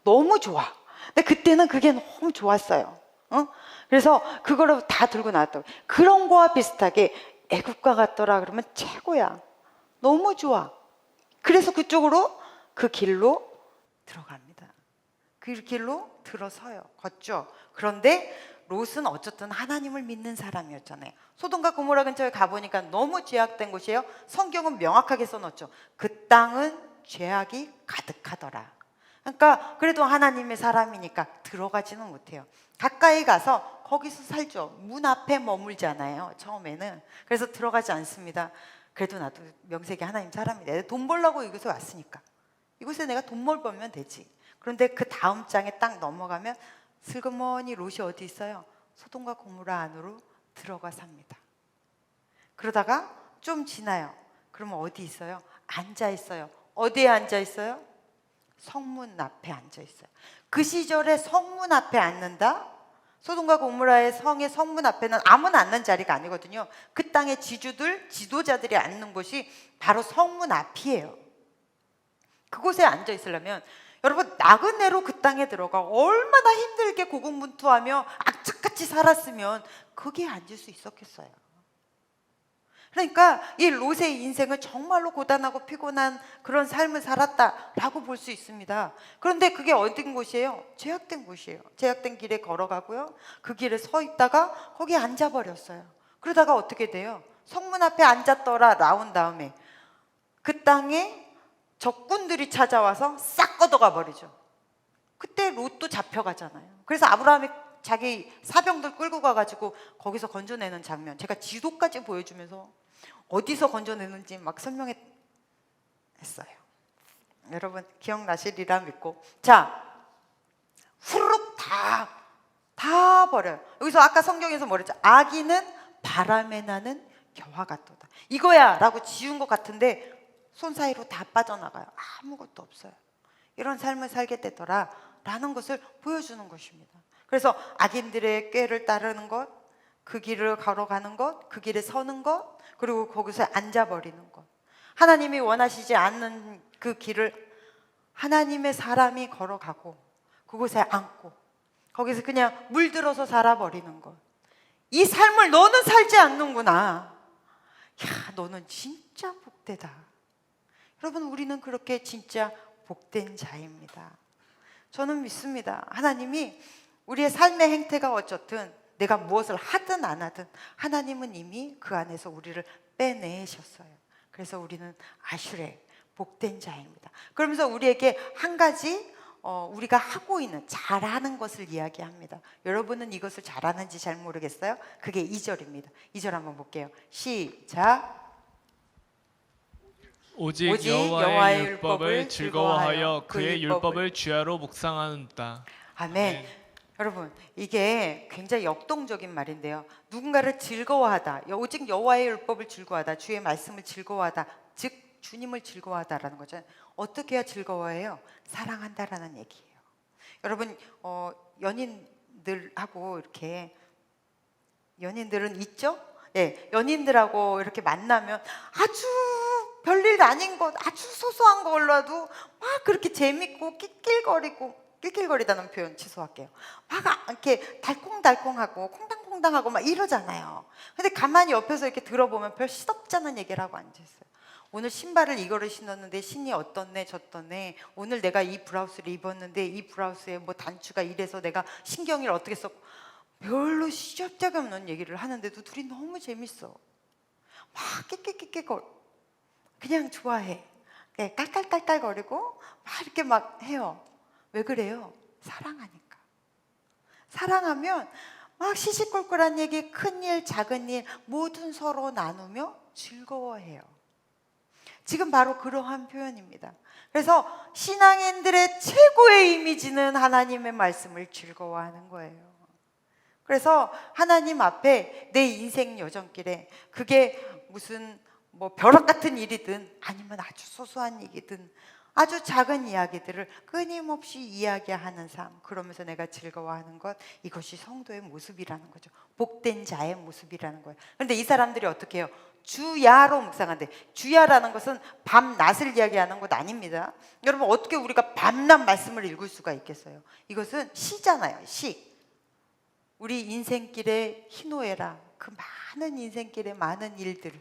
너무 좋아. 근데 그때는 그게 너무 좋았어요. 그래서 그거를 다 들고 나왔다고. 그런 거와 비슷하게 애국가 같더라 그러면 최고야. 너무 좋아. 그래서 그쪽으로 그 길로 들어갑니다. 그 길로 들어서요. 걷죠. 그런데 롯은 어쨌든 하나님을 믿는 사람이었잖아요. 소돔과 고모라 근처에 가보니까 너무 죄악된 곳이에요. 성경은 명확하게 써놓죠. 그 땅은 죄악이 가득하더라. 그러니까 그래도 하나님의 사람이니까 들어가지는 못해요. 가까이 가서 거기서 살죠. 문 앞에 머물잖아요. 처음에는. 그래서 들어가지 않습니다. 그래도 나도 명색이 하나님 사람이다. 내가 돈 벌려고 이곳에 왔으니까. 이곳에 내가 돈 벌면 되지. 그런데 그 다음 장에 딱 넘어가면 슬그머니 롯이 어디 있어요? 소돔과 고모라 안으로 들어가 삽니다. 그러다가 좀 지나요. 그러면 어디 있어요? 앉아 있어요. 어디에 앉아 있어요? 성문 앞에 앉아 있어요. 그 시절에 성문 앞에 앉는다? 소돔과 고모라의 성의 성문 앞에는 아무나 앉는 자리가 아니거든요. 그 땅의 지도자들이 앉는 곳이 바로 성문 앞이에요. 그곳에 앉아 있으려면 여러분 나그네로 그 땅에 들어가 얼마나 힘들게 고군분투하며 악착같이 살았으면 거기에 앉을 수 있었겠어요. 그러니까 이 롯의 인생은 정말로 고단하고 피곤한 그런 삶을 살았다라고 볼 수 있습니다. 그런데 그게 어딘 곳이에요? 죄악된 곳이에요. 죄악된 길에 걸어가고요. 그 길에 서 있다가 거기에 앉아버렸어요. 그러다가 어떻게 돼요? 성문 앞에 앉았더라 나온 다음에 그 땅에 적군들이 찾아와서 싹 걷어가 버리죠. 그때 롯도 잡혀가잖아요. 그래서 아브라함이 자기 사병들 끌고 가가지고 거기서 건져내는 장면, 제가 지도까지 보여주면서 어디서 건져내는지 막 설명했어요. 여러분 기억나시리라 믿고. 자, 후루룩 다 버려요. 여기서 아까 성경에서 뭐랬죠? 아기는 바람에 나는 겨와 같도다. 이거야 라고 지운 것 같은데 손 사이로 다 빠져나가요. 아무것도 없어요. 이런 삶을 살게 되더라 라는 것을 보여주는 것입니다. 그래서 악인들의 꾀를 따르는 것, 그 길을 걸어가는 것, 그 길에 서는 것, 그리고 거기서 앉아버리는 것. 하나님이 원하시지 않는 그 길을 하나님의 사람이 걸어가고 그곳에 앉고 거기서 그냥 물들어서 살아버리는 것. 이 삶을 너는 살지 않는구나. 야, 너는 진짜 복되다. 여러분, 우리는 그렇게 진짜 복된 자입니다. 저는 믿습니다. 하나님이 우리의 삶의 행태가 어쨌든 내가 무엇을 하든 안 하든 하나님은 이미 그 안에서 우리를 빼내셨어요. 그래서 우리는 아슈레, 복된 자입니다. 그러면서 우리에게 한 가지 우리가 하고 있는 잘하는 것을 이야기합니다. 여러분은 이것을 잘하는지 잘 모르겠어요. 그게 2절입니다. 2절 한번 볼게요. 시작. 오직 여호와의 율법을 즐거워하여 그의 율법을 주야로 묵상하는다. 아멘. 여러분, 이게 굉장히 역동적인 말인데요. 누군가를 즐거워하다, 오직 여호와의 율법을 즐거워하다, 주의 말씀을 즐거워하다, 즉 주님을 즐거워하다라는 거죠. 어떻게 해야 즐거워해요? 사랑한다라는 얘기예요. 여러분, 연인들하고 이렇게, 연인들은 있죠? 네, 연인들하고 이렇게 만나면 아주 별일 아닌 것, 아주 소소한 걸로라도 막 그렇게 재밌고 낄낄거리다는 표현 취소할게요. 막 이렇게 달콩달콩하고 콩당콩당하고 막 이러잖아요. 근데 가만히 옆에서 이렇게 들어보면 별 시덥잖은 얘기를 하고 앉아있어요. 오늘 신발을 이거를 신었는데 신이 어떻네 저떻네, 오늘 내가 이 브라우스를 입었는데 이 브라우스에 뭐 단추가 이래서 내가 신경을 어떻게 썼고, 별로 시접짝이 없는 얘기를 하는데도 둘이 너무 재밌어. 막 낄낄낄낄 그냥 좋아해. 네, 깔깔깔깔거리고 막 이렇게 막 해요. 왜 그래요? 사랑하니까. 사랑하면 막 시시콜콜한 얘기, 큰일 작은 일 모든 서로 나누며 즐거워해요. 지금 바로 그러한 표현입니다. 그래서 신앙인들의 최고의 이미지는 하나님의 말씀을 즐거워하는 거예요. 그래서 하나님 앞에 내 인생 여정길에 그게 무슨 뭐 벼락 같은 일이든 아니면 아주 소소한 얘기든 아주 작은 이야기들을 끊임없이 이야기하는 삶, 그러면서 내가 즐거워하는 것, 이것이 성도의 모습이라는 거죠. 복된 자의 모습이라는 거예요. 그런데 이 사람들이 어떻게 해요? 주야로 묵상한대. 주야라는 것은 밤낮을 이야기하는 것 아닙니다. 여러분, 어떻게 우리가 밤낮 말씀을 읽을 수가 있겠어요? 이것은 시잖아요. 시. 우리 인생길의 희노애락, 그 많은 인생길의 많은 일들,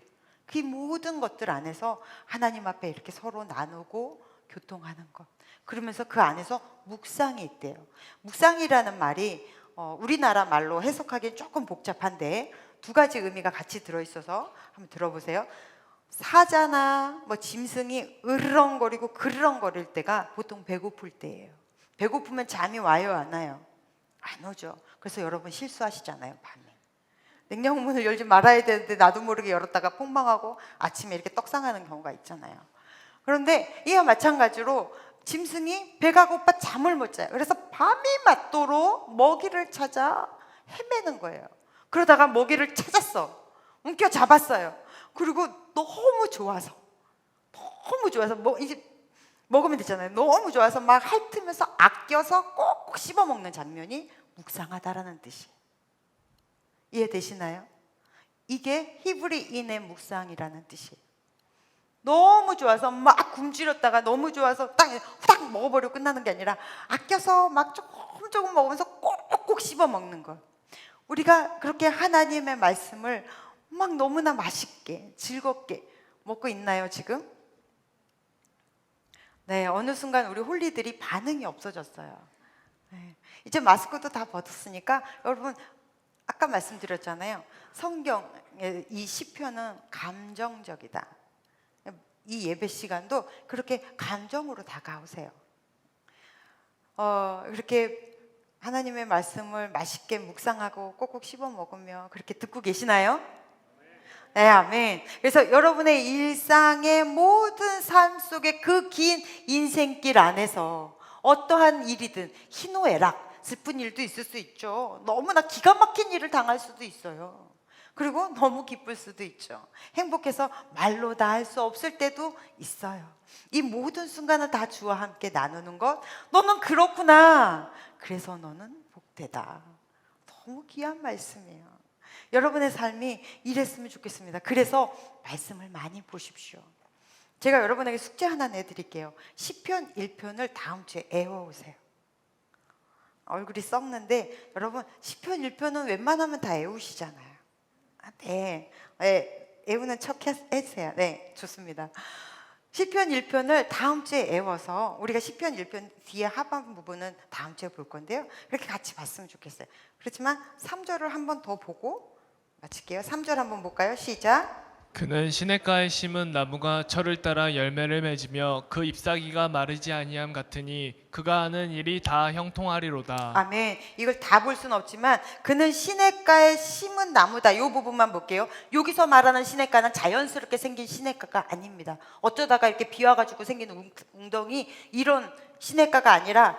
그 모든 것들 안에서 하나님 앞에 이렇게 서로 나누고 교통하는 것, 그러면서 그 안에서 묵상이 있대요. 묵상이라는 말이 우리나라 말로 해석하기엔 조금 복잡한데 두 가지 의미가 같이 들어있어서 한번 들어보세요. 사자나 뭐 짐승이 으르렁거리고 그르렁거릴 때가 보통 배고플 때예요. 배고프면 잠이 와요, 안 와요? 안 오죠. 그래서 여러분 실수하시잖아요, 밤에. 냉장고 문을 열지 말아야 되는데 나도 모르게 열었다가 폭망하고 아침에 이렇게 떡상하는 경우가 있잖아요. 그런데 이와 마찬가지로 짐승이 배가 고파 잠을 못 자요. 그래서 밤이 맞도록 먹이를 찾아 헤매는 거예요. 그러다가 먹이를 찾았어. 움켜 잡았어요. 그리고 너무 좋아서 뭐 이제 먹으면 되잖아요. 너무 좋아서 막 핥으면서 아껴서 꼭꼭 씹어 먹는 장면이 묵상하다라는 뜻이에요. 이해되시나요? 이게 히브리인의 묵상이라는 뜻이에요. 너무 좋아서 막 굶주렸다가 너무 좋아서 딱 후딱 먹어버리고 끝나는 게 아니라 아껴서 막 조금 먹으면서 꼭꼭 씹어 먹는 것. 우리가 그렇게 하나님의 말씀을 막 너무나 맛있게 즐겁게 먹고 있나요 지금? 네, 어느 순간 우리 홀리들이 반응이 없어졌어요. 네, 이제 마스크도 다 벗었으니까 여러분, 아까 말씀드렸잖아요. 성경의 이 시편은 감정적이다. 이 예배 시간도 그렇게 감정으로 다가오세요. 이렇게 하나님의 말씀을 맛있게 묵상하고 꼭꼭 씹어 먹으며 그렇게 듣고 계시나요? 네, 아멘. 그래서 여러분의 일상의 모든 삶 속에 그 긴 인생길 안에서 어떠한 일이든 희노애락, 슬픈 일도 있을 수 있죠. 너무나 기가 막힌 일을 당할 수도 있어요. 그리고 너무 기쁠 수도 있죠. 행복해서 말로 다 할 수 없을 때도 있어요. 이 모든 순간을 다 주와 함께 나누는 것, 너는 그렇구나, 그래서 너는 복되다. 너무 귀한 말씀이에요. 여러분의 삶이 이랬으면 좋겠습니다. 그래서 말씀을 많이 보십시오. 제가 여러분에게 숙제 하나 내드릴게요. 시편 1편을 다음 주에 외워오세요. 얼굴이 썩는데 여러분 시편 1편은 웬만하면 다 외우시잖아요. 네, 외우는 척 해주세요. 네, 좋습니다. 시편 1편을 다음 주에 외워서 우리가 시편 1편 뒤에 하반 부분은 다음 주에 볼 건데요. 그렇게 같이 봤으면 좋겠어요. 그렇지만 3절을 한 번 더 보고 마칠게요. 3절 한번 볼까요? 시작. 그는 시냇가에 심은 나무가 철을 따라 열매를 맺으며 그 잎사귀가 마르지 아니함 같으니 그가 하는 일이 다 형통하리로다. 아멘. 이걸 다 볼 수는 없지만 그는 시냇가에 심은 나무다. 이 부분만 볼게요. 여기서 말하는 시냇가는 자연스럽게 생긴 시냇가가 아닙니다. 어쩌다가 이렇게 비와가지고 생긴 웅덩이 이런 시냇가가 아니라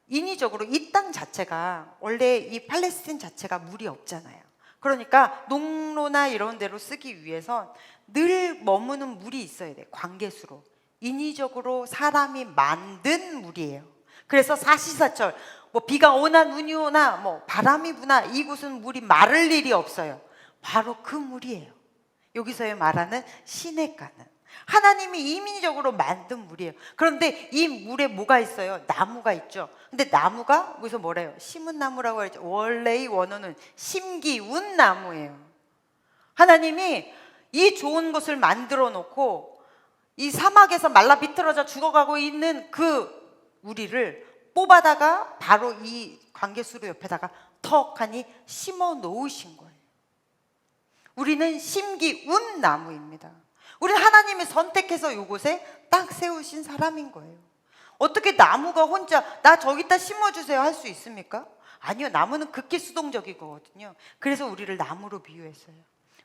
인위적으로 이 땅 자체가 원래 이 팔레스틴 자체가 물이 없잖아요. 그러니까 농로나 이런 데로 쓰기 위해서 늘 머무는 물이 있어야 돼. 관계수로. 인위적으로 사람이 만든 물이에요. 그래서 사시사철 뭐 비가 오나 눈이 오나 뭐 바람이 부나 이곳은 물이 마를 일이 없어요. 바로 그 물이에요. 여기서의 말하는 시냇가는 하나님이 인위적으로 만든 물이에요. 그런데 이 물에 뭐가 있어요? 나무가 있죠. 근데 나무가 여기서 뭐래요? 심은 나무라고 하죠. 원래의 원어는 심기운 나무예요. 하나님이 이 좋은 것을 만들어 놓고 이 사막에서 말라 비틀어져 죽어가고 있는 그 우리를 뽑아다가 바로 이 관계수로 옆에다가 턱하니 심어 놓으신 거예요. 우리는 심기운 나무입니다. 우리는 하나님이 선택해서 이곳에 딱 세우신 사람인 거예요. 어떻게 나무가 혼자 나 저기다 심어주세요 할 수 있습니까? 아니요. 나무는 극히 수동적이거든요. 그래서 우리를 나무로 비유했어요.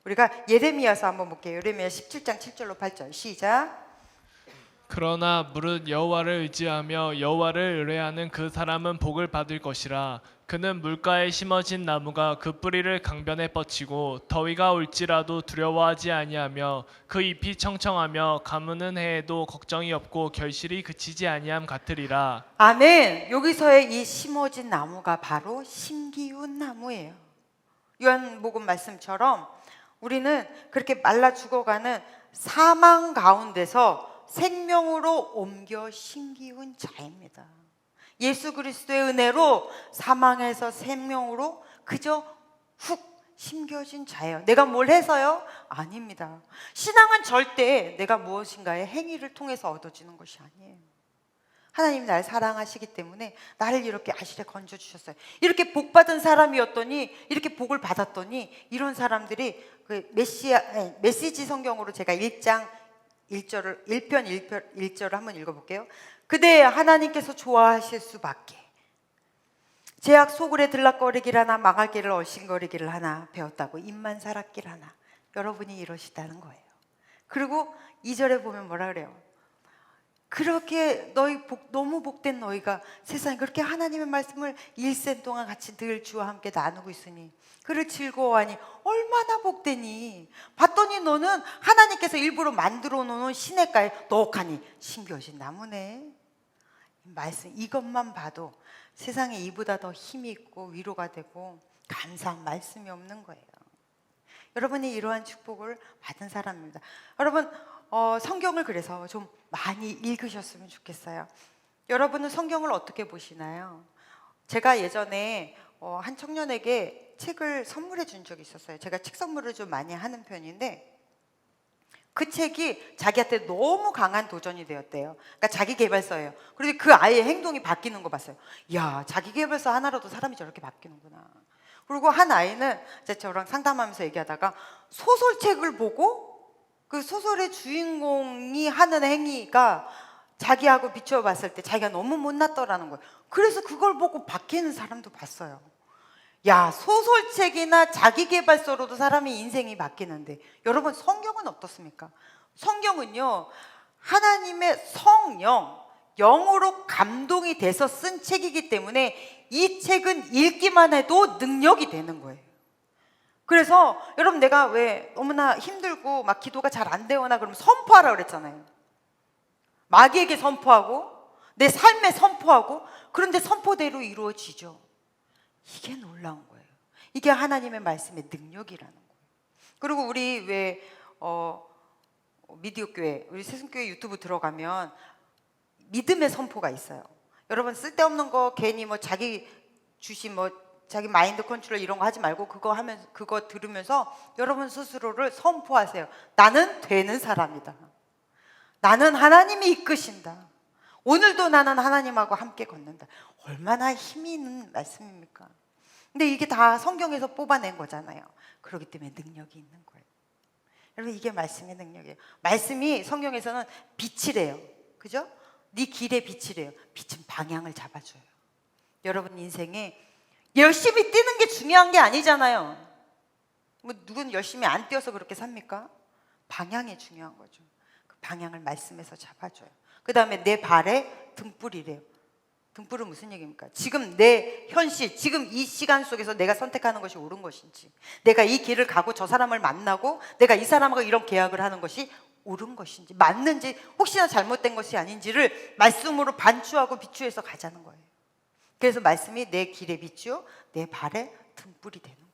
우리가 예레미야서 한번 볼게요. 예레미야 17장 7절로 8절 시작. 그러나 무릇 여호와를 의지하며 여호와를 의뢰하는 그 사람은 복을 받을 것이라. 그는 물가에 심어진 나무가 그 뿌리를 강변에 뻗치고 더위가 올지라도 두려워하지 아니하며 그 잎이 청청하며 가무는 해에도 걱정이 없고 결실이 그치지 아니함 같으리라. 아멘. 여기서의 이 심어진 나무가 바로 심기운 나무예요. 요한복음 말씀처럼 우리는 그렇게 말라 죽어가는 사망 가운데서 생명으로 옮겨 심기운 자입니다. 예수 그리스도의 은혜로 사망에서 생명으로 그저 훅 심겨진 자예요. 내가 뭘 해서요? 아닙니다. 신앙은 절대 내가 무엇인가의 행위를 통해서 얻어지는 것이 아니에요. 하나님이 나를 사랑하시기 때문에 나를 이렇게 아실에 건져주셨어요. 이렇게 복받은 사람이었더니 이렇게 복을 받았더니 이런 사람들이 그 메시지 성경으로 제가 1장 1절을 한번 읽어볼게요. 그대 하나님께서 좋아하실 수밖에 죄악 소굴에 들락거리기를 하나 망할 길을 얼씬거리기를 하나 배웠다고 입만 살았기를 하나 여러분이 이러시다는 거예요. 그리고 2절에 보면 뭐라 그래요? 그렇게 너무 복된 너희가 세상에 그렇게 하나님의 말씀을 일생 동안 같이 늘 주와 함께 나누고 있으니 그를 즐거워하니 얼마나 복되니. 봤더니 너는 하나님께서 일부러 만들어 놓은 시냇가에 넋하니 심겨진 나무네. 말씀 이것만 봐도 세상에 이보다 더 힘이 있고 위로가 되고 감사한 말씀이 없는 거예요. 여러분이 이러한 축복을 받은 사람입니다. 여러분 성경을 그래서 좀 많이 읽으셨으면 좋겠어요. 여러분은 성경을 어떻게 보시나요? 제가 예전에 한 청년에게 책을 선물해 준 적이 있었어요. 제가 책 선물을 좀 많이 하는 편인데 그 책이 자기한테 너무 강한 도전이 되었대요. 그러니까 자기계발서예요. 그런데 그 아이의 행동이 바뀌는 거 봤어요. 야, 자기계발서 하나로도 사람이 저렇게 바뀌는구나. 그리고 한 아이는 저랑 상담하면서 얘기하다가 소설책을 보고 그 소설의 주인공이 하는 행위가 자기하고 비춰봤을 때 자기가 너무 못났더라는 거예요. 그래서 그걸 보고 바뀌는 사람도 봤어요. 야, 소설책이나 자기계발서로도 사람이 인생이 바뀌는데 여러분 성경은 어떻습니까? 성경은요 하나님의 성령, 영으로 감동이 돼서 쓴 책이기 때문에 이 책은 읽기만 해도 능력이 되는 거예요. 그래서 여러분 내가 왜 너무나 힘들고 막 기도가 잘 안 되거나 그러면 선포하라 그랬잖아요. 마귀에게 선포하고 내 삶에 선포하고 그런데 선포대로 이루어지죠. 이게 놀라운 거예요. 이게 하나님의 말씀의 능력이라는 거예요. 그리고 우리 왜 미디어 교회, 우리 새순교회 유튜브 들어가면 믿음의 선포가 있어요. 여러분 쓸데없는 거 괜히 뭐 자기 주신 뭐 자기 마인드 컨트롤 이런 거 하지 말고 그거 들으면서 여러분 스스로를 선포하세요. 나는 되는 사람이다. 나는 하나님이 이끄신다. 오늘도 나는 하나님하고 함께 걷는다. 얼마나 힘이 있는 말씀입니까? 근데 이게 다 성경에서 뽑아낸 거잖아요. 그렇기 때문에 능력이 있는 거예요. 여러분 이게 말씀의 능력이에요. 말씀이 성경에서는 빛이래요. 그죠? 네 길의 빛이래요. 빛은 방향을 잡아줘요. 여러분 인생에 열심히 뛰는 게 중요한 게 아니잖아요. 뭐 누군 열심히 안 뛰어서 그렇게 삽니까? 방향이 중요한 거죠. 그 방향을 말씀에서 잡아줘요. 그 다음에 내 발에 등불이래요. 등불은 무슨 얘기입니까? 지금 내 현실, 지금 이 시간 속에서 내가 선택하는 것이 옳은 것인지, 내가 이 길을 가고 저 사람을 만나고 내가 이 사람하고 이런 계약을 하는 것이 옳은 것인지, 맞는지, 혹시나 잘못된 것이 아닌지를 말씀으로 반추하고 비추해서 가자는 거예요. 그래서 말씀이 내 길의 빛이요 내 발에 등불이 되는 거죠.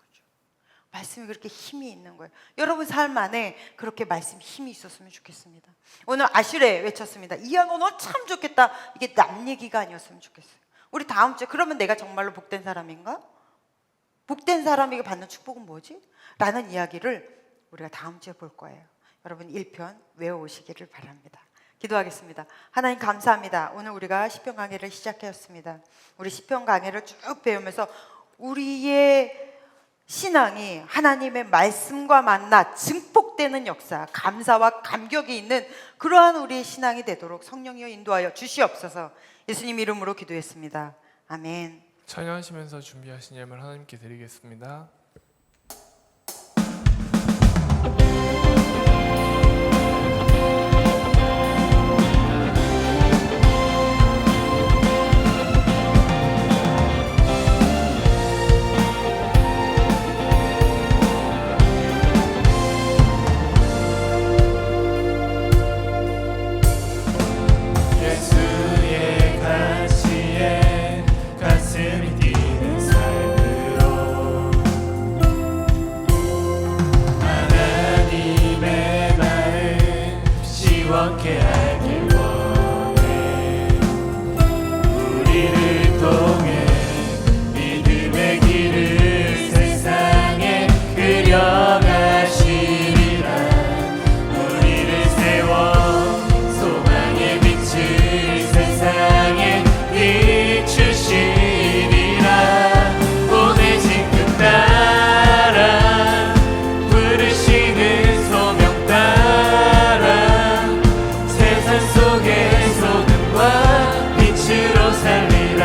말씀이 그렇게 힘이 있는 거예요. 여러분 삶 안에 그렇게 말씀 힘이 있었으면 좋겠습니다. 오늘 아슈레 외쳤습니다. 이야 너 참 좋겠다. 이게 남 얘기가 아니었으면 좋겠어요. 우리 다음 주에 그러면 내가 정말로 복된 사람인가? 복된 사람이 받는 축복은 뭐지? 라는 이야기를 우리가 다음 주에 볼 거예요. 여러분 1편 외워오시기를 바랍니다. 기도하겠습니다. 하나님 감사합니다. 오늘 우리가 시편 강해를 시작하였습니다. 우리 시편 강해를 쭉 배우면서 우리의 신앙이 하나님의 말씀과 만나 증폭되는 역사, 감사와 감격이 있는 그러한 우리의 신앙이 되도록 성령이여 인도하여 주시옵소서. 예수님 이름으로 기도했습니다. 아멘. 찬양하시면서 준비하신 예물 하나님께 드리겠습니다. 예수의 가치에 가슴이 뛰는 삶으로 하나님의 마음 시원케 알길 원해. 우리를 통해 믿음의 길을 세상에 그려가시리라. 우리를 세워 소망의 빛을 세상에 비추시리라. 보내신 그 따라 부르시는 소명 따라 세상 속의 소금과 빛으로 살리라.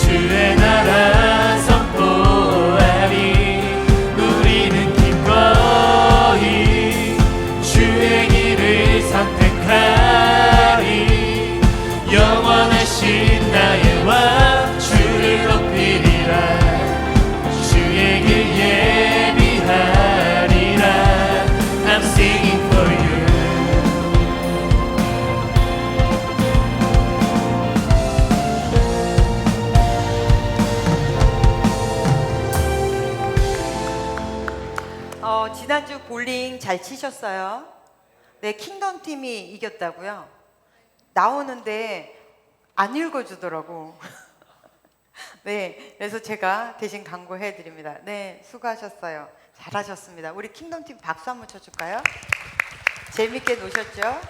주의 나라 선포하리. 우리는 기꺼이 주의 길을 선택하리. 영원하신 나의 왕 주를 높이리라. 주의 길 예비하리라. I'm singing for you. 지난주 볼링 잘 치셨어요? 네, 킹덤 팀이 이겼다고요? 나오는데 안 읽어주더라고. 네, 그래서 제가 대신 강구해 드립니다. 네, 수고하셨어요. 잘하셨습니다. 우리 킹덤 팀 박수 한번 쳐줄까요? 재밌게 노셨죠?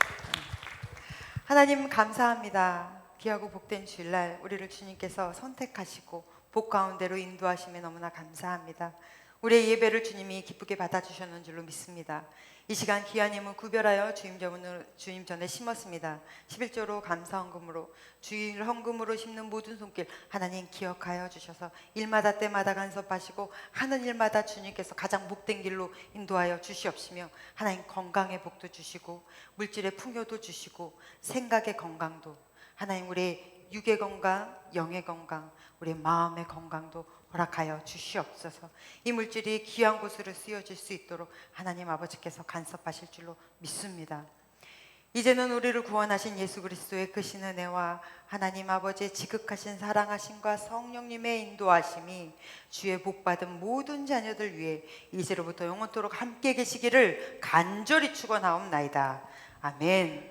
하나님 감사합니다. 귀하고 복된 주일날 우리를 주님께서 선택하시고 복 가운데로 인도하심에 너무나 감사합니다. 우리의 예배를 주님이 기쁘게 받아주셨는 줄로 믿습니다. 이 시간 귀한 예물 구별하여 주님 전에 심었습니다. 11조로 감사 헌금으로 주일 헌금으로 심는 모든 손길 하나님 기억하여 주셔서 일마다 때마다 간섭하시고 하는 일마다 주님께서 가장 복된 길로 인도하여 주시옵시며 하나님 건강의 복도 주시고 물질의 풍요도 주시고 생각의 건강도 하나님 우리의 육의 건강, 영의 건강, 우리의 마음의 건강도 허락하여 주시옵소서. 이 물질이 귀한 곳으로 쓰여질 수 있도록 하나님 아버지께서 간섭하실 줄로 믿습니다. 이제는 우리를 구원하신 예수 그리스도의 크신 은혜와 하나님 아버지의 지극하신 사랑하심과 성령님의 인도하심이 주의 복받은 모든 자녀들 위해 이제로부터 영원토록 함께 계시기를 간절히 축원하옵나이다. 아멘.